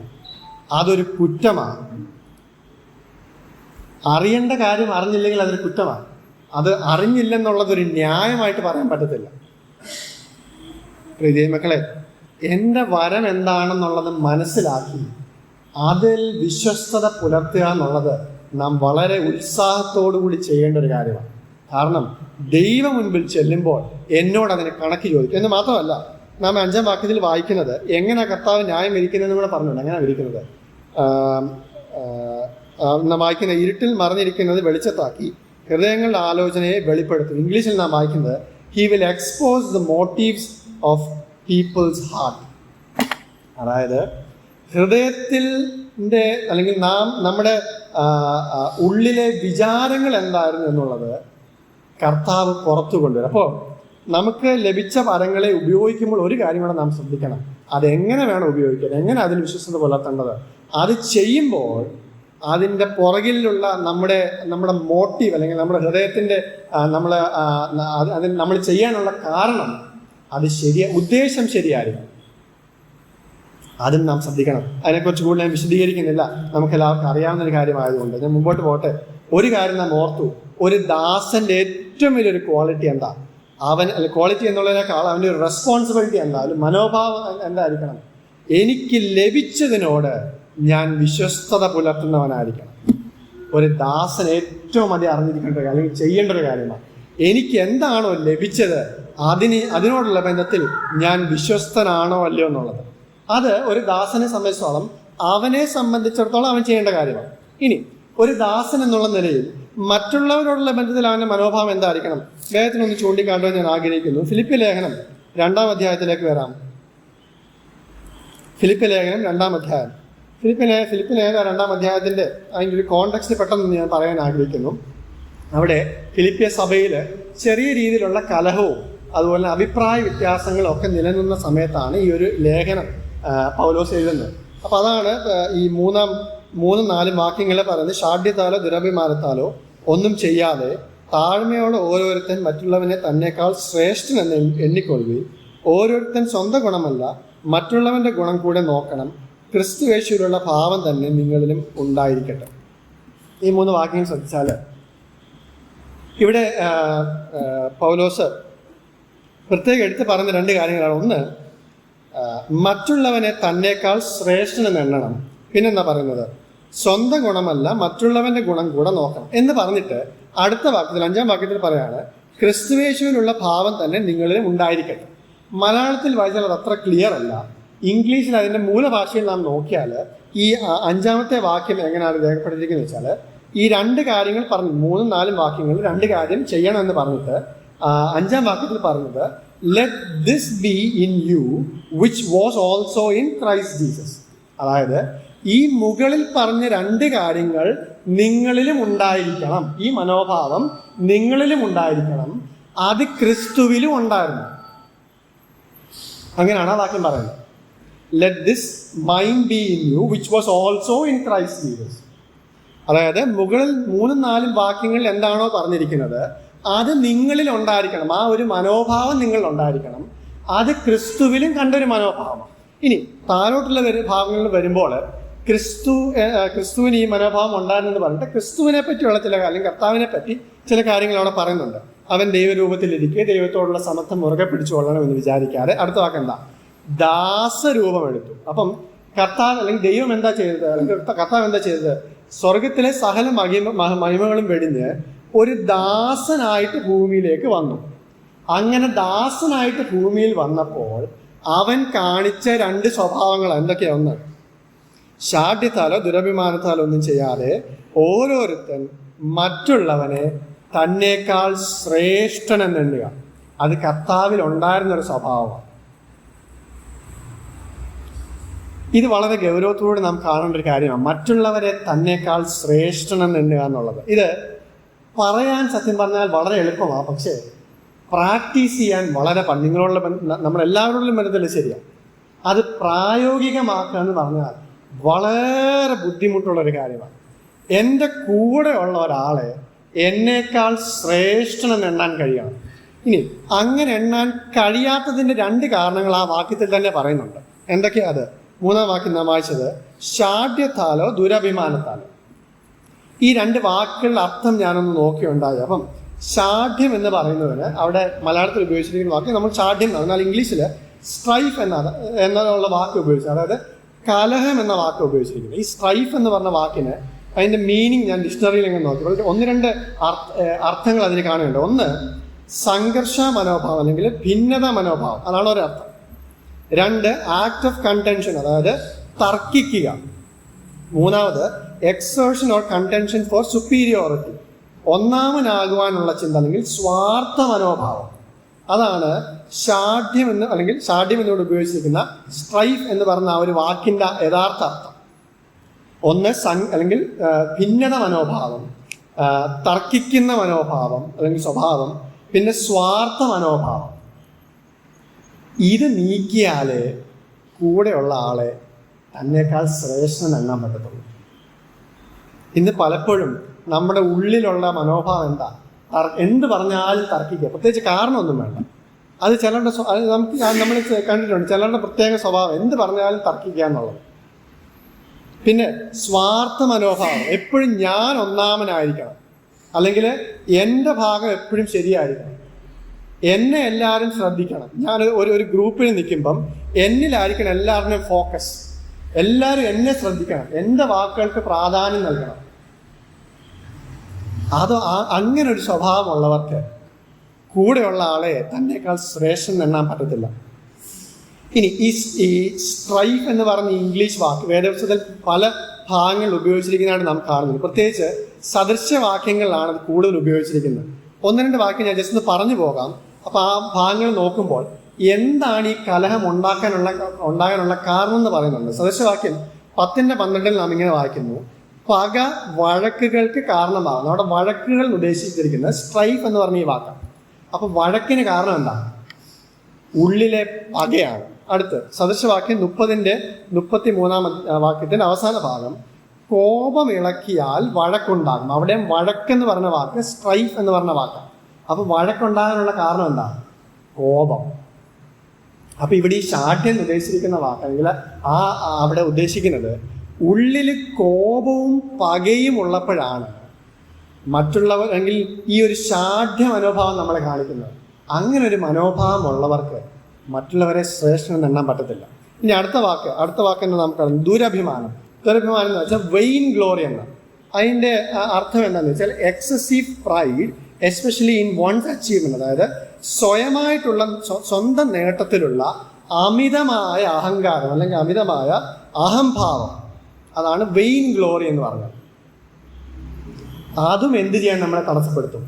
Speaker 1: അതൊരു കുറ്റമാണ്. അറിയേണ്ട കാര്യം അറിഞ്ഞില്ലെങ്കിൽ അതൊരു കുറ്റമാണ്. അത് അറിഞ്ഞില്ലെന്നുള്ളതൊരു ന്യായമായിട്ട് പറയാൻ പറ്റത്തില്ല. പ്രിയ മക്കളെ, എൻ്റെ വരം എന്താണെന്നുള്ളത് മനസ്സിലാക്കി അതിൽ വിശ്വസ്തത പുലർത്തുക എന്നുള്ളത് നാം വളരെ ഉത്സാഹത്തോടു കൂടി ചെയ്യേണ്ട ഒരു കാര്യമാണ്. കാരണം ദൈവം മുൻപിൽ ചെല്ലുമ്പോൾ എന്നോട് അതിന് കണക്ക് ചോദിക്കും. എന്ന് മാത്രമല്ല, നാം 5-ാം വാക്യത്തിൽ വായിക്കുന്നത് എങ്ങനെ കർത്താവ് ന്യായം വിരിക്കുന്നതെന്ന് കൂടെ പറഞ്ഞുണ്ട്. എങ്ങനെയാണ് വിരിക്കുന്നത്? നാം വായിക്കുന്ന ഇരുട്ടിൽ മറഞ്ഞിരിക്കുന്നത് വെളിച്ചത്താക്കി ഹൃദയങ്ങളുടെ ആലോചനയെ വെളിപ്പെടുത്തും. ഇംഗ്ലീഷിൽ നാം വായിക്കുന്നത് he will expose the motives of people's heart. അതായത് ഹൃദയത്തിൻ്റെ അല്ലെങ്കിൽ നമ്മുടെ ഉള്ളിലെ വിചാരങ്ങൾ എന്തായിരുന്നു എന്നുള്ളത് കർത്താവ് പുറത്തു കൊണ്ടുവരും. അപ്പോൾ നമുക്ക് ലഭിച്ച വരങ്ങളെ ഉപയോഗിക്കുമ്പോൾ ഒരു കാര്യം കൂടെ നാം ശ്രദ്ധിക്കണം. അതെങ്ങനെ വേണം ഉപയോഗിക്കാൻ, എങ്ങനെ അതിന് വിശ്വസ്തത പുലർത്തേണ്ടത്. അത് ചെയ്യുമ്പോൾ അതിൻ്റെ പുറകിലുള്ള നമ്മുടെ മോട്ടീവ് അല്ലെങ്കിൽ നമ്മുടെ ഹൃദയത്തിൻ്റെ നമ്മൾ ചെയ്യാനുള്ള കാരണം അത് ഉദ്ദേശം ശരിയായിരിക്കും. അതും നാം ശ്രദ്ധിക്കണം. അതിനെക്കുറിച്ച് കൂടുതൽ ഞാൻ വിശദീകരിക്കുന്നില്ല, നമുക്കെല്ലാവർക്കും അറിയാവുന്നൊരു കാര്യമായതുകൊണ്ട് ഞാൻ മുമ്പോട്ട് പോട്ടെ. ഒരു കാര്യം നാം ഓർത്തു, ഒരു ദാസൻ്റെ ഏറ്റവും വലിയൊരു ക്വാളിറ്റി എന്താ? ക്വാളിറ്റി എന്നുള്ളതിനേക്കാൾ അവൻ്റെ ഒരു റെസ്പോൺസിബിലിറ്റി എന്താ, ഒരു മനോഭാവം എന്തായിരിക്കണം? എനിക്ക് ലഭിച്ചതിനോട് ഞാൻ വിശ്വസ്തത പുലർത്തുന്നവനായിരിക്കണം. ഒരു ദാസൻ ഏറ്റവും അധികം അറിഞ്ഞിരിക്കേണ്ട ഒരു അല്ലെങ്കിൽ ചെയ്യേണ്ട ഒരു കാര്യമാണ്. എനിക്ക് എന്താണോ ലഭിച്ചത് അതിനോടുള്ള ബന്ധത്തിൽ ഞാൻ വിശ്വസ്തനാണോ അല്ലയോ എന്നുള്ളത്. അത് ഒരു ദാസനെ സംബന്ധിച്ചോളം അവനെ സംബന്ധിച്ചിടത്തോളം അവൻ ചെയ്യേണ്ട കാര്യമാണ്. ഇനി ഒരു ദാസൻ എന്നുള്ള നിലയിൽ മറ്റുള്ളവരോടുള്ള ബന്ധത്തിൽ അവൻ്റെ മനോഭാവം എന്തായിരിക്കണം? വേഗത്തിനൊന്ന് ചൂണ്ടിക്കാട്ടുവാൻ ഞാൻ ആഗ്രഹിക്കുന്നു. ഫിലിപ്പി ലേഖനം 2-ാം അധ്യായത്തിലേക്ക് വരാം. ഫിലിപ്പി ലേഖനം 2-ാം അധ്യായം. ഫിലിപ്പി ലേഖനം 2-ാം അധ്യായത്തിൻ്റെ അതിൻ്റെ ഒരു കോണ്ടെക്സ്റ്റ് പെട്ടെന്ന് ഞാൻ പറയാൻ ആഗ്രഹിക്കുന്നു. അവിടെ ഫിലിപ്പിയ സഭയിൽ ചെറിയ രീതിയിലുള്ള കലഹവും അതുപോലെ അഭിപ്രായ വ്യത്യാസങ്ങളും ഒക്കെ നിലനിന്ന സമയത്താണ് ഈ ഒരു ലേഖനം പൗലോസ് എഴുതുന്നത്. അപ്പോൾ അതാണ് ഈ 3-4 വാക്യങ്ങളെ പറയുന്നത്. ഷാഢ്യത്താലോ ദുരഭിമാനത്താലോ ഒന്നും ചെയ്യാതെ താഴ്മയോടെ ഓരോരുത്തൻ മറ്റുള്ളവനെ തന്നേക്കാൾ ശ്രേഷ്ഠനെന്ന് എണ്ണിക്കൊള്ളുകയും ഓരോരുത്തൻ സ്വന്തം ഗുണമല്ല മറ്റുള്ളവൻ്റെ ഗുണം കൂടെ നോക്കണം. ക്രിസ്തുയേശുവിലുള്ള ഭാവം തന്നെ നിങ്ങളിലും ഉണ്ടായിരിക്കട്ടെ. ഈ 3 വാക്യങ്ങൾ ശ്രദ്ധിച്ചാൽ ഇവിടെ പൗലോസ് പ്രത്യേകം എടുത്ത് പറയുന്ന 2 കാര്യങ്ങളാണ്. ഒന്ന്, മറ്റുള്ളവനെ തന്നേക്കാൾ ശ്രേഷ്ഠനെന്ന് എണ്ണണം. പിന്നെന്താ പറയുന്നത്? സ്വന്തം ഗുണമല്ല മറ്റുള്ളവൻ്റെ ഗുണം കൂടെ നോക്കണം എന്ന് പറഞ്ഞിട്ട് അടുത്ത വാക്യത്തിൽ 5-ാം വാക്യത്തിൽ പറയാണ് ക്രിസ്തുയേശുവിനുള്ള ഭാവം തന്നെ നിങ്ങളിലും ഉണ്ടായിരിക്കട്ടെ. മലയാളത്തിൽ വായിച്ചാൽ അത് അത്ര ക്ലിയർ അല്ല. ഇംഗ്ലീഷിൽ അതിൻ്റെ മൂലഭാഷയിൽ നാം നോക്കിയാൽ ഈ 5-ാമത്തെ വാക്യം എങ്ങനെയാണ് രേഖപ്പെടുത്തിയിരിക്കുന്നത് വെച്ചാൽ ഈ 2 കാര്യങ്ങൾ പറഞ്ഞു. 3-4 വാക്യങ്ങൾ 2 കാര്യം ചെയ്യണമെന്ന് പറഞ്ഞിട്ട് 5-ാം വാക്യത്തിൽ പറഞ്ഞത് let this be in you which was also in Christ Jesus. അതായത് ഈ മുകളിൽ പറഞ്ഞ 2 കാര്യങ്ങൾ നിങ്ങളിലും ഉണ്ടായിരിക്കണം. ഈ മനോഭാവം നിങ്ങളിലും ഉണ്ടായിരിക്കണം. അത് ക്രിസ്തുവിലും ഉണ്ടായിരുന്നു. അങ്ങനെയാണ് ആ വാക്യം പറയുന്നത്. Let this mind be in you which was also in Christ Jesus. അതായത് മുകളിൽ 3-4 വാക്യങ്ങളിൽ എന്താണോ പറഞ്ഞിരിക്കുന്നത് അത് നിങ്ങളിൽ ഉണ്ടായിരിക്കണം. ആ ഒരു മനോഭാവം നിങ്ങളിൽ ഉണ്ടായിരിക്കണം. അത് ക്രിസ്തുവിലും കണ്ടൊരു മനോഭാവമാണ്. ഇനി താഴോട്ടുള്ള ഭാഗങ്ങളിൽ വരുമ്പോൾ ക്രിസ്തുവിന് ഈ മനോഭാവം ഉണ്ടായിരുന്നെന്ന് പറഞ്ഞിട്ട് ക്രിസ്തുവിനെ പറ്റിയുള്ള ചില അല്ലെങ്കിൽ കർത്താവിനെ പറ്റി ചില കാര്യങ്ങൾ അവിടെ പറയുന്നുണ്ട്. അവൻ ദൈവരൂപത്തിലിരിക്കെ ദൈവത്തോടുള്ള സമത്വം മുറുകെ പിടിച്ചുകൊള്ളണം എന്ന് വിചാരിക്കാതെ അടുത്ത വാക്കെന്താ? ദാസരൂപം എടുത്തു. അപ്പം കർത്താവ് അല്ലെങ്കിൽ ദൈവം എന്താ ചെയ്തത്? അല്ലെങ്കിൽ കർത്താവ് എന്താ ചെയ്തത്? സ്വർഗത്തിലെ സകല മഹിമകളും വെടിഞ്ഞ് ഒരു ദാസനായിട്ട് ഭൂമിയിലേക്ക് വന്നു. അങ്ങനെ ദാസനായിട്ട് ഭൂമിയിൽ വന്നപ്പോൾ അവൻ കാണിച്ച 2 സ്വഭാവങ്ങൾ എന്തൊക്കെയാണ്? ഒന്ന്, ഷാഢ്യത്താലോ ദുരഭിമാനത്താലോ ഒന്നും ചെയ്യാതെ ഓരോരുത്തൻ മറ്റുള്ളവനെ തന്നേക്കാൾ ശ്രേഷ്ഠൻ എന്നെണ്ണുക. അത് കർത്താവിൽ ഉണ്ടായിരുന്നൊരു സ്വഭാവമാണ്. ഇത് വളരെ ഗൗരവത്തോടെ നാം കാണേണ്ട ഒരു കാര്യമാണ്. മറ്റുള്ളവരെ തന്നേക്കാൾ ശ്രേഷ്ഠനെന്ന് എണ്ണുക എന്നുള്ളത്. ഇത് പറയാൻ സത്യം പറഞ്ഞാൽ വളരെ എളുപ്പമാണ്, പക്ഷേ പ്രാക്ടീസ് ചെയ്യാൻ വളരെ നിങ്ങളുള്ള നമ്മളെല്ലാവരോടും ബന്ധത്തിൽ ശരിയാണ്. അത് പ്രായോഗികമാക്കുക എന്ന് പറഞ്ഞാൽ വളരെ ബുദ്ധിമുട്ടുള്ളൊരു കാര്യമാണ്. എൻ്റെ കൂടെ ഉള്ള ഒരാളെ എന്നേക്കാൾ ശ്രേഷ്ഠനെന്ന് എണ്ണാൻ കഴിയണം. ഇനി അങ്ങനെ എണ്ണാൻ കഴിയാത്തതിൻ്റെ 2 കാരണങ്ങൾ ആ വാക്യത്തിൽ തന്നെ പറയുന്നുണ്ട്. എന്തൊക്കെയാ അത്? 3-ാം വാക്യം നാം വായിച്ചത് ശാഠ്യത്താലോ ദുരഭിമാനത്താലോ. ഈ 2 വാക്കുകളുടെ അർത്ഥം ഞാനൊന്ന് നോക്കിയുണ്ടായി. അപ്പം ശാഠ്യം എന്ന് പറയുന്നതിന് അവിടെ മലയാളത്തിൽ ഉപയോഗിച്ചിരിക്കുന്ന വാക്ക് നമ്മൾ ശാഠ്യം, എന്നാൽ ഇംഗ്ലീഷിൽ സ്ട്രൈഫ് എന്നുള്ള വാക്ക് ഉപയോഗിച്ചു, അതായത് കലഹം എന്ന വാക്ക് ഉപയോഗിച്ചിരിക്കുന്നത്. ഈ സ്ട്രൈഫ് എന്ന് പറഞ്ഞ വാക്കിന് അതിൻ്റെ മീനിങ് ഞാൻ ഡിക്ഷണറിയിൽ എങ്ങനെ നോക്കി 1-2 അർത്ഥങ്ങൾ അതിന് കാണുന്നുണ്ട്. ഒന്ന്, സംഘർഷ മനോഭാവം അല്ലെങ്കിൽ ഭിന്നത മനോഭാവം, അതാണ് ഒരർത്ഥം. 2, ആക്ട് ഓഫ് കൺടെൻഷൻ, അതായത് തർക്കിക്കുക. 3ാമത്, എക്സേർഷൻ ഓർ കൺടെൻഷൻ ഫോർ സുപ്പീരിയോറിറ്റി, ഒന്നാമനാകുവാനുള്ള ചിന്ത അല്ലെങ്കിൽ സ്വാർത്ഥ മനോഭാവം. അതാണ് ശാഠ്യം എന്നോട് ഉപയോഗിച്ചിരിക്കുന്ന സ്ട്രൈഫ് എന്ന് പറഞ്ഞ ആ ഒരു വാക്കിൻ്റെ യഥാർത്ഥ അർത്ഥം. ഒന്ന് അല്ലെങ്കിൽ ഭിന്നത മനോഭാവം, തർക്കിക്കുന്ന മനോഭാവം അല്ലെങ്കിൽ സ്വഭാവം, പിന്നെ സ്വാർത്ഥ മനോഭാവം. ഇത് നീക്കിയാലേ കൂടെയുള്ള ആളെ തന്നേക്കാൾ ശ്രേഷ്ഠൻ എണ്ണാൻ പറ്റത്തുള്ളൂ. ഇന്ന് പലപ്പോഴും നമ്മുടെ ഉള്ളിലുള്ള മനോഭാവം എന്താ? എന്ത് പറഞ്ഞാലും തർക്കിക്കുക, പ്രത്യേകിച്ച് കാരണമൊന്നും വേണ്ട. അത് ചിലരുടെ നമ്മൾ കണ്ടിട്ടുണ്ട്, ചിലരുടെ പ്രത്യേക സ്വഭാവം എന്ത് പറഞ്ഞാലും തർക്കിക്കുക എന്നുള്ളത്. പിന്നെ സ്വാർത്ഥ മനോഭാവം, എപ്പോഴും ഞാൻ ഒന്നാമനായിരിക്കണം, അല്ലെങ്കിൽ എൻ്റെ ഭാഗം എപ്പോഴും ശരിയായിരിക്കണം, എന്നെ എല്ലാവരും ശ്രദ്ധിക്കണം. ഞാൻ ഒരു ഗ്രൂപ്പിൽ നിൽക്കുമ്പം എന്നിലായിരിക്കണം എല്ലാവരുടെയും ഫോക്കസ്, എല്ലാവരും എന്നെ ശ്രദ്ധിക്കണം, എൻ്റെ വാക്കുകൾക്ക് പ്രാധാന്യം നൽകണം. അങ്ങനെ ഒരു സ്വഭാവമുള്ളവർക്ക് കൂടെയുള്ള ആളെ തന്നേക്കാൾ ശ്രേഷ്ഠൻ എണ്ണാൻ പറ്റത്തില്ല. ഇനി ഈ സ്ട്രൈഫ് എന്ന് പറഞ്ഞ ഇംഗ്ലീഷ് വാക്ക് വേദപുസ്തകത്തിൽ പല ഭാഗങ്ങളിൽ ഉപയോഗിച്ചിരിക്കുന്നതായിട്ട് നാം കാണുന്നത്. പ്രത്യേകിച്ച് സദൃശ്യവാക്യങ്ങളിലാണ് അത് കൂടുതൽ ഉപയോഗിച്ചിരിക്കുന്നത്. 1-2 വാക്യം ഞാൻ ജസ്റ്റ് ഒന്ന് പറഞ്ഞു പോകാം. അപ്പോൾ ആ ഭാഗങ്ങൾ നോക്കുമ്പോൾ എന്താണ് ഈ കലഹം ഉണ്ടാകാനുള്ള കാരണം എന്ന് പറയുന്നുണ്ട്. സദൃശ്യവാക്യം 10:12 നാം ഇങ്ങനെ വായിക്കുന്നു: പക വഴക്കുകൾക്ക് കാരണമാകുന്നു. അവിടെ വഴക്കുകൾ ഉദ്ദേശിച്ചിരിക്കുന്നത് സ്ട്രൈഫ് എന്ന് പറഞ്ഞ ഈ വാക്കാണ്. അപ്പൊ വഴക്കിന് കാരണം എന്താ? ഉള്ളിലെ പകയാണ്. അടുത്ത് സദൃശവാക്യം 30-33 വാക്യത്തിന്റെ അവസാന ഭാഗം: കോപം ഇളക്കിയാൽ വഴക്കുണ്ടാകും. അവിടെ വഴക്കെന്ന് പറഞ്ഞ വാക്ക് സ്ട്രൈഫ് എന്ന് പറഞ്ഞ വാക്കാണ്. അപ്പൊ വഴക്കുണ്ടാകാനുള്ള കാരണം എന്താ? കോപം. അപ്പൊ ഇവിടെ ഈ ശാഠ്യം ഉദ്ദേശിച്ചിരിക്കുന്ന വാക്ക് അല്ലെങ്കിൽ അവിടെ ഉദ്ദേശിക്കുന്നത് ഉള്ളിൽ കോപവും പകയും ഉള്ളപ്പോഴാണ് മറ്റുള്ളവർ അല്ലെങ്കിൽ ഈ ഒരു ശാഠ്യ മനോഭാവം നമ്മളെ കാണിക്കുന്നത്. അങ്ങനെ ഒരു മനോഭാവം ഉള്ളവർക്ക് മറ്റുള്ളവരെ ശ്രേഷ്ഠൻ എണ്ണാൻ പറ്റത്തില്ല. ഇനി അടുത്ത വാക്ക് എന്ന് നമുക്ക് ദുരഭിമാനം. ദുരഭിമാനം എന്ന് വെച്ചാൽ വെയിൻ ഗ്ലോറി എന്ന അതിൻ്റെ അർത്ഥം എന്താണെന്ന് വെച്ചാൽ excessive pride especially in one's achievement, അതായത് സ്വയമായിട്ടുള്ള സ്വന്തം നേട്ടത്തിലുള്ള അമിതമായ അഹങ്കാരം അല്ലെങ്കിൽ അമിതമായ അഹംഭാവം. അതാണ് വെയിൻ ഗ്ലോറി എന്ന് പറഞ്ഞത്. അതും എന്ത് ചെയ്യാൻ നമ്മളെ തടസ്സപ്പെടുത്തും?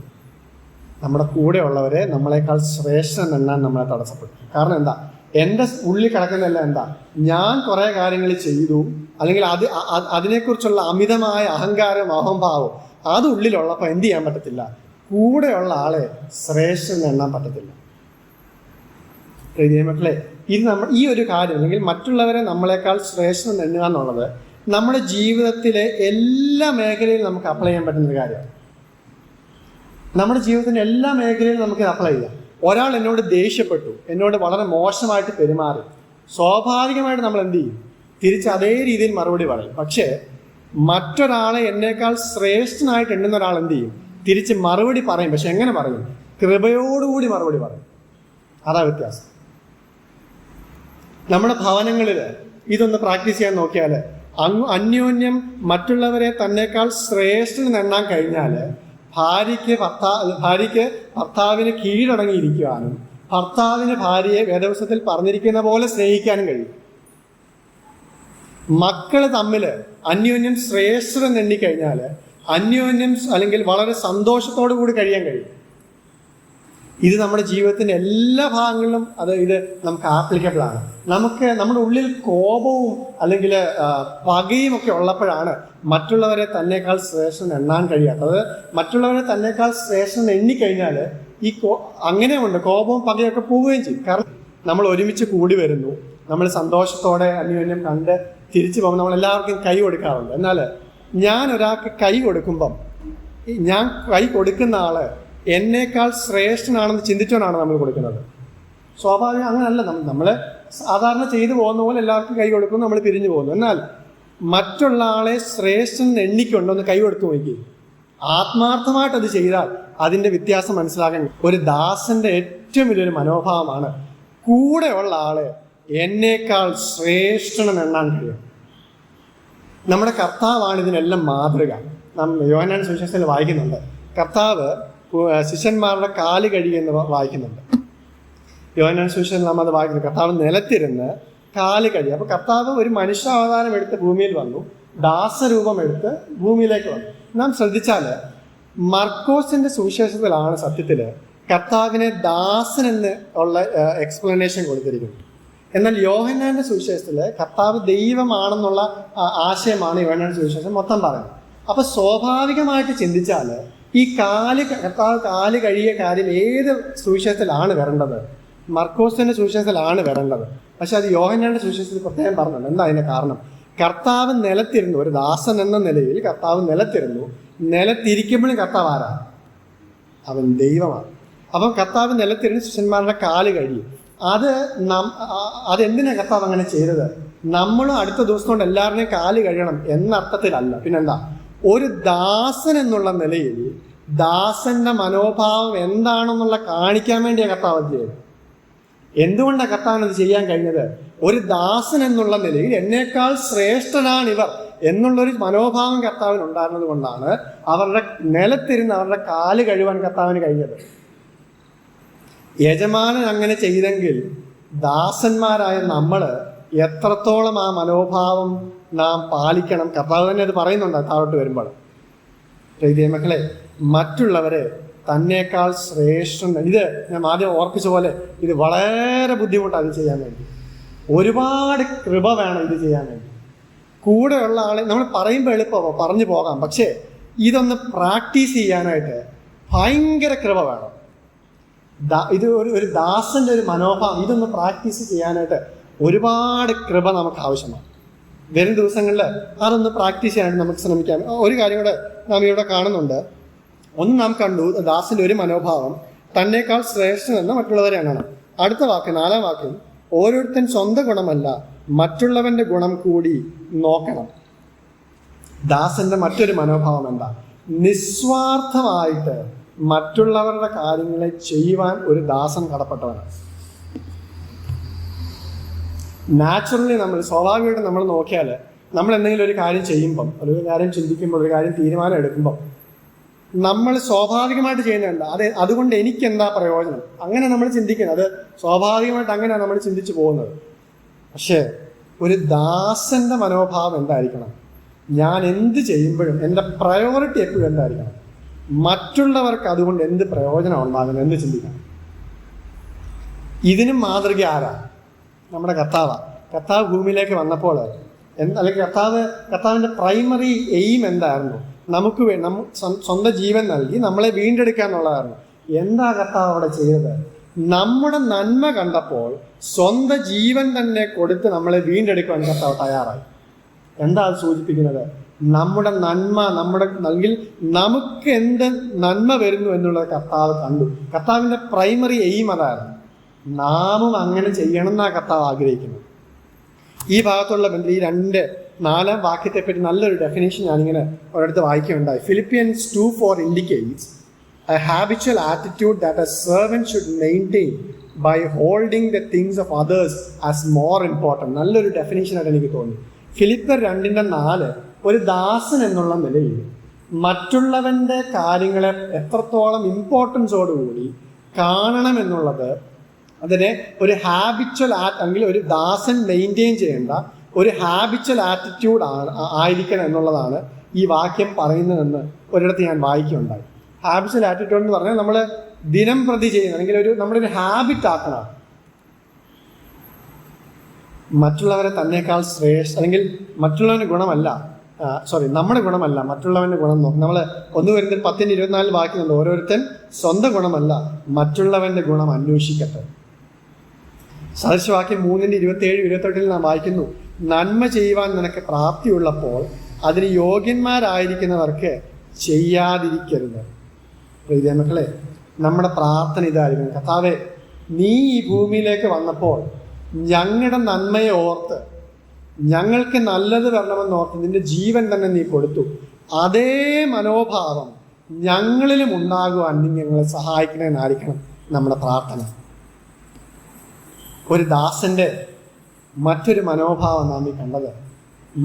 Speaker 1: നമ്മുടെ കൂടെയുള്ളവരെ നമ്മളെക്കാൾ ശ്രേഷ്ഠൻ എണ്ണാൻ നമ്മളെ തടസ്സപ്പെടുത്തും. കാരണം എന്താ? എൻ്റെ ഉള്ളിൽ കിടക്കുന്നതല്ല എന്താ? ഞാൻ കുറേ കാര്യങ്ങൾ ചെയ്തു, അല്ലെങ്കിൽ അതിനെക്കുറിച്ചുള്ള അമിതമായ അഹങ്കാരം അഹംഭാവം അത് ഉള്ളിലുള്ളപ്പോൾ എന്ത് ചെയ്യാൻ പറ്റത്തില്ല? കൂടെയുള്ള ആളെ ശ്രേഷ്ഠൻ എണ്ണാൻ പറ്റത്തില്ല. മക്കളെ, ഇത് ഈ ഒരു കാര്യം അല്ലെങ്കിൽ മറ്റുള്ളവരെ നമ്മളെക്കാൾ ശ്രേഷ്ഠൻ എണ്ണുക എന്നുള്ളത് നമ്മുടെ ജീവിതത്തിലെ എല്ലാ മേഖലയിലും നമുക്ക് അപ്ലൈ ചെയ്യാൻ പറ്റുന്ന ഒരു കാര്യമാണ്. നമ്മുടെ ജീവിതത്തിൻ്റെ എല്ലാ മേഖലയിലും നമുക്ക് അപ്ലൈ ചെയ്യാം. ഒരാൾ എന്നോട് ദേഷ്യപ്പെട്ടു, എന്നോട് വളരെ മോശമായിട്ട് പെരുമാറി, സ്വാഭാവികമായിട്ട് നമ്മൾ എന്ത് ചെയ്യും? തിരിച്ച് അതേ രീതിയിൽ മറുപടി പറയും. പക്ഷേ മറ്റൊരാളെ എന്നേക്കാൾ ശ്രേഷ്ഠനായിട്ട് എണ്ണുന്ന ഒരാൾ എന്ത് ചെയ്യും? തിരിച്ച് മറുപടി പറയും. പക്ഷെ എങ്ങനെ പറയും? കൃപയോടുകൂടി മറുപടി പറയും. അതാ വ്യത്യാസം. നമ്മുടെ ഭവനങ്ങളിൽ ഇതൊന്ന് പ്രാക്ടീസ് ചെയ്യാൻ നോക്കിയാൽ അന്യോന്യം മറ്റുള്ളവരെ തന്നേക്കാൾ ശ്രേഷ്ഠൻ എണ്ണാൻ കഴിഞ്ഞാൽ ഭാര്യയ്ക്ക് ഭർത്താവിന് കീഴടങ്ങിയിരിക്കുവാനും ഭർത്താവിന് ഭാര്യയെ വേദപുസ്തകത്തിൽ പറഞ്ഞിരിക്കുന്ന പോലെ സ്നേഹിക്കാനും കഴിയും. മക്കൾ തമ്മിൽ അന്യോന്യം ശ്രേഷ്ഠൻ എണ്ണിക്കഴിഞ്ഞാൽ അന്യോന്യം അല്ലെങ്കിൽ വളരെ സന്തോഷത്തോടു കൂടി കഴിയാൻ കഴിയും. ഇത് നമ്മുടെ ജീവിതത്തിൻ്റെ എല്ലാ ഭാഗങ്ങളിലും ഇത് നമുക്ക് ആപ്ലിക്കബിൾ ആണ്. നമുക്ക് നമ്മുടെ ഉള്ളിൽ കോപവും അല്ലെങ്കിൽ പകയും ഒക്കെ ഉള്ളപ്പോഴാണ് മറ്റുള്ളവരെ തന്നേക്കാൾ ശ്രേഷ്ഠൻ എണ്ണാൻ കഴിയാത്തത്. മറ്റുള്ളവരെ തന്നേക്കാൾ ശ്രേഷ്ഠൻ എണ്ണിക്കഴിഞ്ഞാൽ അങ്ങനെയുണ്ട്, കോപവും പകയൊക്കെ പോവുകയും ചെയ്യും. കാരണം നമ്മൾ ഒരുമിച്ച് കൂടി വരുന്നു, നമ്മൾ സന്തോഷത്തോടെ അന്യോന്യം കണ്ട് തിരിച്ചു പോകുമ്പോൾ നമ്മൾ എല്ലാവർക്കും കൈ കൊടുക്കാറുണ്ട്. എന്നാൽ ഞാൻ ഒരാൾക്ക് കൈ കൊടുക്കുമ്പം ഞാൻ കൈ കൊടുക്കുന്ന ആള് എന്നേക്കാൾ ശ്രേഷ്ഠനാണെന്ന് ചിന്തിച്ചുകൊണ്ടാണ് നമ്മൾ കൊടുക്കുന്നത്. സ്വാഭാവികം അങ്ങനല്ല. നമ്മൾ സാധാരണ ചെയ്തു പോകുന്ന പോലെ എല്ലാവർക്കും കൈ കൊടുക്കും, നമ്മൾ പിരിഞ്ഞു പോകുന്നു. എന്നാൽ മറ്റുള്ള ആളെ ശ്രേഷ്ഠൻ എണ്ണിക്കൊണ്ടോ ഒന്ന് കൈ കൊടുത്തു നോക്കി. ആത്മാർത്ഥമായിട്ട് അത് ചെയ്താൽ അതിൻ്റെ വ്യത്യാസം മനസ്സിലാക്കാൻ ഒരു ദാസന്റെ ഏറ്റവും വലിയൊരു മനോഭാവമാണ് കൂടെയുള്ള ആളെ എന്നേക്കാൾ ശ്രേഷ്ഠനെന്ന് എണ്ണാൻ കഴിയും. നമ്മുടെ കർത്താവാണ് ഇതിനെല്ലാം മാതൃക. നാം യോഹന്നാൻ സുവിശേഷത്തിൽ വായിക്കുന്നുണ്ട്, കർത്താവ് ശിഷ്യന്മാരുടെ കാല് കഴുകിയെന്ന് വായിക്കുന്നുണ്ട്. യോഹന്നാൻ സുവിശേഷത്തിൽ നാം അത് വായിക്കുന്നു. കർത്താവ് നിലത്തിരുന്ന് കാല് കഴുകി. അപ്പോൾ കർത്താവ് ഒരു മനുഷ്യാവതാരം എടുത്ത് ഭൂമിയിൽ വന്നു, ദാസരൂപം എടുത്ത് ഭൂമിയിലേക്ക് വന്നു. നാം ശ്രദ്ധിച്ചാൽ മർക്കോസിന്റെ സുവിശേഷത്തിലാണ് സത്യത്തിൽ കർത്താവിനെ ദാസൻ എന്ന് ഉള്ള എക്സ്പ്ലനേഷൻ കൊടുത്തിരിക്കുന്നത്. എന്നാൽ യോഹന്നാന്റെ സുവിശേഷത്തിൽ കർത്താവ് ദൈവമാണെന്നുള്ള ആശയമാണ് യോഹന്നാന്റെ സുവിശേഷം മൊത്തം പറയുന്നത്. അപ്പൊ സ്വാഭാവികമായിട്ട് ചിന്തിച്ചാൽ ഈ കർത്താവ് കാല് കഴിയ കാര്യം ഏത് സുവിശേഷത്തിലാണ് വരേണ്ടത്? മർക്കോസിന്റെ സുവിശേഷത്തിലാണ് വരേണ്ടത്. പക്ഷെ അത് യോഹന്നാന്റെ സുവിശേഷത്തിൽ പ്രത്യേകം പറഞ്ഞിട്ടുണ്ട്. എന്താ അതിന്റെ കാരണം? കർത്താവ് നിലത്തിരുന്നു, ഒരു ദാസൻ എന്ന നിലയിൽ കർത്താവ് നിലത്തിരുന്നു. നിലത്തിരിക്കുമ്പോഴും കർത്താവ് ആരാ? അവൻ ദൈവമാണ്. അപ്പം കർത്താവ് നിലത്തിരുന്ന് ശിഷ്യന്മാരുടെ കാല് കഴിയും. അതെന്തിനാണ് കർത്താവ് അങ്ങനെ ചെയ്തത്? നമ്മളും അടുത്ത ദിവസം കൊണ്ട് എല്ലാവരുടെയും കാല് കഴിയണം എന്ന അർത്ഥത്തിലല്ല. പിന്നെന്താ? ഒരു ദാസൻ എന്നുള്ള നിലയിൽ ദാസന്റെ മനോഭാവം എന്താണെന്നുള്ള കാണിക്കാൻ വേണ്ടിയാണ് കർത്താവ് ചെയ്തത്. എന്തുകൊണ്ടാണ് കർത്താവിനത് ചെയ്യാൻ കഴിഞ്ഞത്? ഒരു ദാസൻ എന്നുള്ള നിലയിൽ എന്നേക്കാൾ ശ്രേഷ്ഠനാണിവർ എന്നുള്ളൊരു മനോഭാവം കർത്താവിന് ഉണ്ടായിരുന്നത് കൊണ്ടാണ് അവരുടെ നിലത്തിരുന്ന് അവരുടെ കാല് കഴുകാൻ കർത്താവിന് കഴിഞ്ഞത്. യജമാനൻ അങ്ങനെ ചെയ്തെങ്കിൽ ദാസന്മാരായ നമ്മൾ എത്രത്തോളം ആ മനോഭാവം നാം പാലിക്കണം? കർത്താവ് തന്നെ അത് പറയുന്നുണ്ട് താഴോട്ട് വരുമ്പോൾ. മക്കളെ, മറ്റുള്ളവരെ തന്നേക്കാൾ ശ്രേഷ്ഠൻ, ഇത് ഞാൻ ആദ്യം ഓർപ്പിച്ച പോലെ ഇത് വളരെ ബുദ്ധിമുട്ടാണ് ഇത് ചെയ്യാൻ വേണ്ടി. ഒരുപാട് കൃപ വേണം ഇത് ചെയ്യാൻ വേണ്ടി. കൂടെയുള്ള ആളെ നമ്മൾ പറയുമ്പോൾ എളുപ്പമോ പറഞ്ഞു പോകാം, പക്ഷേ ഇതൊന്ന് പ്രാക്ടീസ് ചെയ്യാനായിട്ട് ഭയങ്കര കൃപ വേണം. ഇത് ഒരു ദാസന്റെ ഒരു മനോഭാവം ഇതൊന്ന് പ്രാക്ടീസ് ചെയ്യാനായിട്ട് ഒരുപാട് കൃപ നമുക്ക് ആവശ്യമാണ്. വരും ദിവസങ്ങളിൽ അതൊന്ന് പ്രാക്ടീസ് ചെയ്യാനായിട്ട് നമുക്ക് ശ്രമിക്കാം. ഒരു കാര്യം കൂടെ നാം ഇവിടെ കാണുന്നുണ്ട്. ഒന്ന് നാം കണ്ടു, ദാസന്റെ ഒരു മനോഭാവം തന്നേക്കാൾ ശ്രേഷ്ഠനെന്ന് മറ്റുള്ളവരെ എണ്ണണം. അടുത്ത വാക്ക്, 4-ാം വാക്യം, ഓരോരുത്തൻ സ്വന്തം ഗുണമല്ല മറ്റുള്ളവന്റെ ഗുണം കൂടി നോക്കണം. ദാസന്റെ മറ്റൊരു മനോഭാവം എന്താ? നിസ്വാർത്ഥമായിട്ട് മറ്റുള്ളവരുടെ കാര്യങ്ങളെ ചെയ്യുവാൻ ഒരു ദാസൻ കടപ്പെട്ടവനാണ്. നാച്ചുറലി സ്വാഭാവികമായിട്ട് നമ്മൾ നോക്കിയാൽ നമ്മൾ എന്തെങ്കിലും ഒരു കാര്യം ചെയ്യുമ്പം, ഒരു കാര്യം ചിന്തിക്കുമ്പോൾ, ഒരു കാര്യം തീരുമാനം എടുക്കുമ്പം നമ്മൾ സ്വാഭാവികമായിട്ട് ചെയ്യുന്നതല്ല അതുകൊണ്ട് എനിക്ക് എന്താ പ്രയോജനം, അങ്ങനെ നമ്മൾ ചിന്തിക്കുന്നത്. അത് സ്വാഭാവികമായിട്ട് അങ്ങനെയാണ് നമ്മൾ ചിന്തിച്ചു പോകുന്നത്. പക്ഷേ ഒരു ദാസന്റെ മനോഭാവം എന്തായിരിക്കണം? ഞാൻ എന്ത് ചെയ്യുമ്പോഴും എൻ്റെ പ്രയോറിറ്റി എപ്പോഴും എന്തായിരിക്കണം? മറ്റുള്ളവർക്ക് അതുകൊണ്ട് എന്ത് പ്രയോജനം ഉണ്ടാകുന്നു എന്ന് ചിന്തിക്കണം. ഇതിനും മാതൃക ആരാ? നമ്മുടെ കർത്താവ് ഭൂമിയിലേക്ക് വന്നപ്പോൾ അല്ലെങ്കിൽ കർത്താവിൻ്റെ പ്രൈമറി എയിം എന്തായിരുന്നു? നമുക്ക് സ്വന്തം ജീവൻ നൽകി നമ്മളെ വീണ്ടെടുക്കുക എന്നുള്ളതായിരുന്നു. എന്താ കർത്താവ് അവിടെ ചെയ്തത്? നമ്മുടെ നന്മ കണ്ടപ്പോൾ സ്വന്തം ജീവൻ തന്നെ കൊടുത്ത് നമ്മളെ വീണ്ടെടുക്കുവാൻ കർത്താവ് തയ്യാറായി. എന്താ അത് സൂചിപ്പിക്കുന്നത്? നമ്മുടെ നന്മ നൽകി നമുക്ക് എന്ത് നന്മ വരുന്നു എന്നുള്ളത് കർത്താവ് കണ്ടു. കർത്താവിൻ്റെ പ്രൈമറി എയിം അതായിരുന്നു. നാമും അങ്ങനെ ചെയ്യണം എന്നാണ് കർത്താവ് ആഗ്രഹിക്കുന്നത്. ഈ ഭാഗത്തുള്ള ബന്ധം, ഈ 4-ാം വാക്യത്തെപ്പറ്റി നല്ലൊരു ഡെഫിനേഷൻ ഞാനിങ്ങനെ ഒരിടത്ത് വായിക്കുകയുണ്ടായി. Philippians 2:4 indicates a habitual attitude that a servant should maintain by holding the things of others as more important. നല്ലൊരു ഡെഫിനേഷനായിട്ട് എനിക്ക് തോന്നി. ഫിലിപ്പിയർ 2:4 ഒരു ദാസൻ എന്നുള്ള നിലയിൽ മറ്റുള്ളവൻ്റെ കാര്യങ്ങളെ എത്രത്തോളം ഇമ്പോർട്ടൻസോടുകൂടി കാണണമെന്നുള്ളത്, അതിനെ ഒരു ഹാബിച്വൽ അല്ലെങ്കിൽ ഒരു ദാസൻ മെയിൻറ്റെയിൻ ചെയ്യേണ്ട ഒരു ഹാബിച്വൽ ആറ്റിറ്റ്യൂഡ് ആയിരിക്കണം എന്നുള്ളതാണ് ഈ വാക്യം പറയുന്നതെന്ന് ഒരിടത്ത് ഞാൻ വായിക്കുകയുണ്ടായി. ഹാബിച്വൽ ആറ്റിറ്റ്യൂഡ് എന്ന് പറഞ്ഞാൽ നമ്മൾ ദിനം പ്രതി ചെയ്യുന്ന, അല്ലെങ്കിൽ നമ്മുടെ ഒരു ഹാബിറ്റ് ആക്കണം. മറ്റുള്ളവരെ തന്നേക്കാൾ അല്ലെങ്കിൽ മറ്റുള്ളവൻ്റെ ഗുണമല്ല, നമ്മുടെ ഗുണമല്ല മറ്റുള്ളവൻ്റെ ഗുണം നോക്കും. നമ്മൾ 1 കൊരിന്ത്യർ 10:24 വായിക്കുന്നുണ്ട്, ഓരോരുത്തൻ സ്വന്തം ഗുണമല്ല മറ്റുള്ളവൻ്റെ ഗുണം അന്വേഷിക്കട്ടെ. സദൃശവാക്യം 3:27-28 നാം വായിക്കുന്നു, നന്മ ചെയ്യുവാൻ നിനക്ക് പ്രാപ്തിയുള്ളപ്പോൾ അതിന് യോഗ്യന്മാരായിരിക്കുന്നവർക്ക് ചെയ്യാതിരിക്കരുത്. പ്രിയ മക്കളെ, നമ്മുടെ പ്രാർത്ഥന ഇതായിരിക്കണം, കർത്താവേ, നീ ഈ ഭൂമിയിലേക്ക് വന്നപ്പോൾ ഞങ്ങളുടെ നന്മയെ ഓർത്ത്, ഞങ്ങൾക്ക് നല്ലത് വരണമെന്നോർത്ത് നിന്റെ ജീവൻ തന്നെ നീ കൊടുത്തു. അതേ മനോഭാവം ഞങ്ങളിലും ഉണ്ടാകുവാൻ നീ ഞങ്ങളെ സഹായിക്കണമെന്നായിരിക്കണം നമ്മുടെ പ്രാർത്ഥന. ഒരു ദാസന്റെ മറ്റൊരു മനോഭാവം നാം ഈ കണ്ടത്,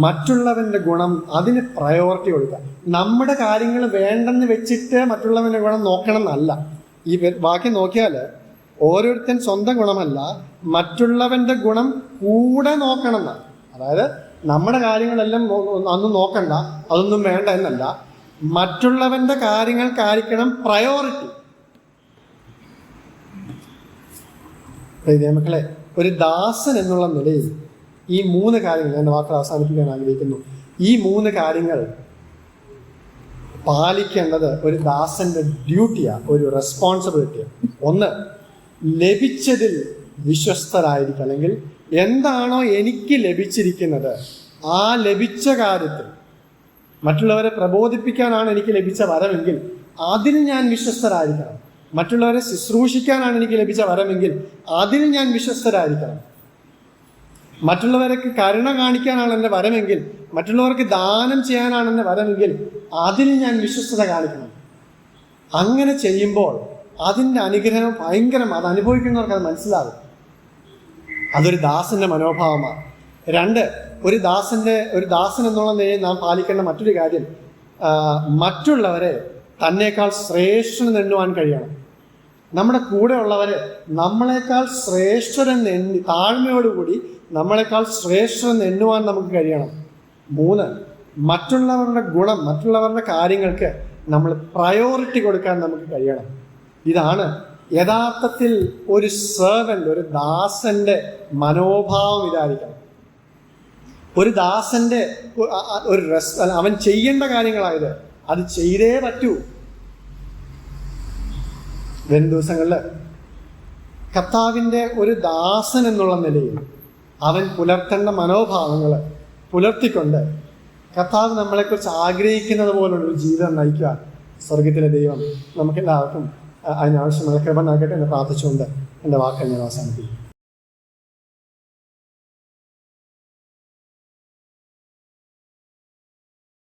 Speaker 1: മറ്റുള്ളവൻ്റെ ഗുണം അതിന് പ്രയോറിറ്റി കൊടുക്കുക. നമ്മുടെ കാര്യങ്ങൾ വേണ്ടെന്ന് വെച്ചിട്ട് മറ്റുള്ളവൻ്റെ ഗുണം നോക്കണം എന്നല്ല. ഈ വാക്യം നോക്കിയാൽ ഓരോരുത്തൻ സ്വന്തം ഗുണമല്ല മറ്റുള്ളവൻ്റെ ഗുണം കൂടെ നോക്കണം എന്നാണ്. അതായത് നമ്മുടെ കാര്യങ്ങളെല്ലാം അന്ന് നോക്കണ്ട, അതൊന്നും വേണ്ട എന്നല്ല, മറ്റുള്ളവൻ്റെ കാര്യങ്ങൾക്കായിരിക്കണം പ്രയോറിറ്റി. മക്കളെ, ഒരു ദാസൻ എന്നുള്ള നിലയിൽ ഈ 3 കാര്യങ്ങൾ ഞാൻ വാക്കുകൾ അവസാനിപ്പിക്കാൻ ആഗ്രഹിക്കുന്നു. ഈ 3 കാര്യങ്ങൾ പാലിക്കേണ്ടത് ഒരു ദാസന്റെ ഡ്യൂട്ടിയാണ്, ഒരു റെസ്പോൺസിബിലിറ്റിയാണ്. 1, ലഭിച്ചതിൽ വിശ്വസ്തരായിരിക്കും. അല്ലെങ്കിൽ എന്താണോ എനിക്ക് ലഭിച്ചിരിക്കുന്നത് ആ ലഭിച്ച കാര്യത്തിൽ, മറ്റുള്ളവരെ പ്രബോധിപ്പിക്കാനാണ് എനിക്ക് ലഭിച്ച വരമെങ്കിൽ അതിൽ ഞാൻ വിശ്വസ്തരായിരിക്കണം. മറ്റുള്ളവരെ ശുശ്രൂഷിക്കാനാണ് എനിക്ക് ലഭിച്ച വരമെങ്കിൽ അതിൽ ഞാൻ വിശ്വസ്തരായിരിക്കണം. മറ്റുള്ളവർക്ക് കരുണ കാണിക്കാനാണ് എൻ്റെ വരമെങ്കിൽ, മറ്റുള്ളവർക്ക് ദാനം ചെയ്യാനാണ് എൻ്റെ വരമെങ്കിൽ അതിൽ ഞാൻ വിശ്വസ്തത കാണിക്കണം. അങ്ങനെ ചെയ്യുമ്പോൾ അതിൻ്റെ അനുഗ്രഹം ഭയങ്കരമാണ്. അത് അനുഭവിക്കുന്നവർക്ക് അത് മനസ്സിലാകും. അതൊരു ദാസന്റെ മനോഭാവമാണ്. 2, ഒരു ദാസൻ എന്നുള്ള നിലയിൽ നാം പാലിക്കേണ്ട മറ്റൊരു കാര്യം, മറ്റുള്ളവരെ തന്നേക്കാൾ ശ്രേഷ്ഠനെന്ന് എണ്ണുവാൻ കഴിയണം. നമ്മുടെ കൂടെ ഉള്ളവരെ നമ്മളെക്കാൾ ശ്രേഷ്ഠരെന്ന് എണ്ണി, താഴ്മയോടുകൂടി നമ്മളെക്കാൾ ശ്രേഷ്ഠരെന്ന് എണ്ണുവാൻ നമുക്ക് കഴിയണം. 3, മറ്റുള്ളവരുടെ ഗുണം, മറ്റുള്ളവരുടെ കാര്യങ്ങൾക്ക് നമ്മൾ പ്രയോറിറ്റി കൊടുക്കാൻ നമുക്ക് കഴിയണം. ഇതാണ് യഥാർത്ഥത്തിൽ ഒരു സെർവൻ്റ്, ഒരു ദാസന്റെ മനോഭാവം ഇതായിരിക്കണം. ഒരു ദാസന്റെ അവൻ ചെയ്യേണ്ട കാര്യങ്ങളായത് അത് ചെയ്തേ പറ്റൂ. വരും ദിവസങ്ങളിൽ കർത്താവിൻ്റെ ഒരു ദാസൻ എന്നുള്ള നിലയിൽ അവൻ പുലർത്തേണ്ട മനോഭാവങ്ങൾ പുലർത്തിക്കൊണ്ട് കർത്താവ് നമ്മളെക്കുറിച്ച് ആഗ്രഹിക്കുന്നത് പോലുള്ളൊരു ജീവിതം നയിക്കുക സ്വർഗത്തിലെ ദൈവം നമുക്കെല്ലാവർക്കും അതിനാവശ്യമായ കൃപ നൽകട്ടെ എന്ന് പ്രാർത്ഥിച്ചുകൊണ്ട് എൻ്റെ വാക്കുകൾ ഞാൻ അവസാനിപ്പിക്കും.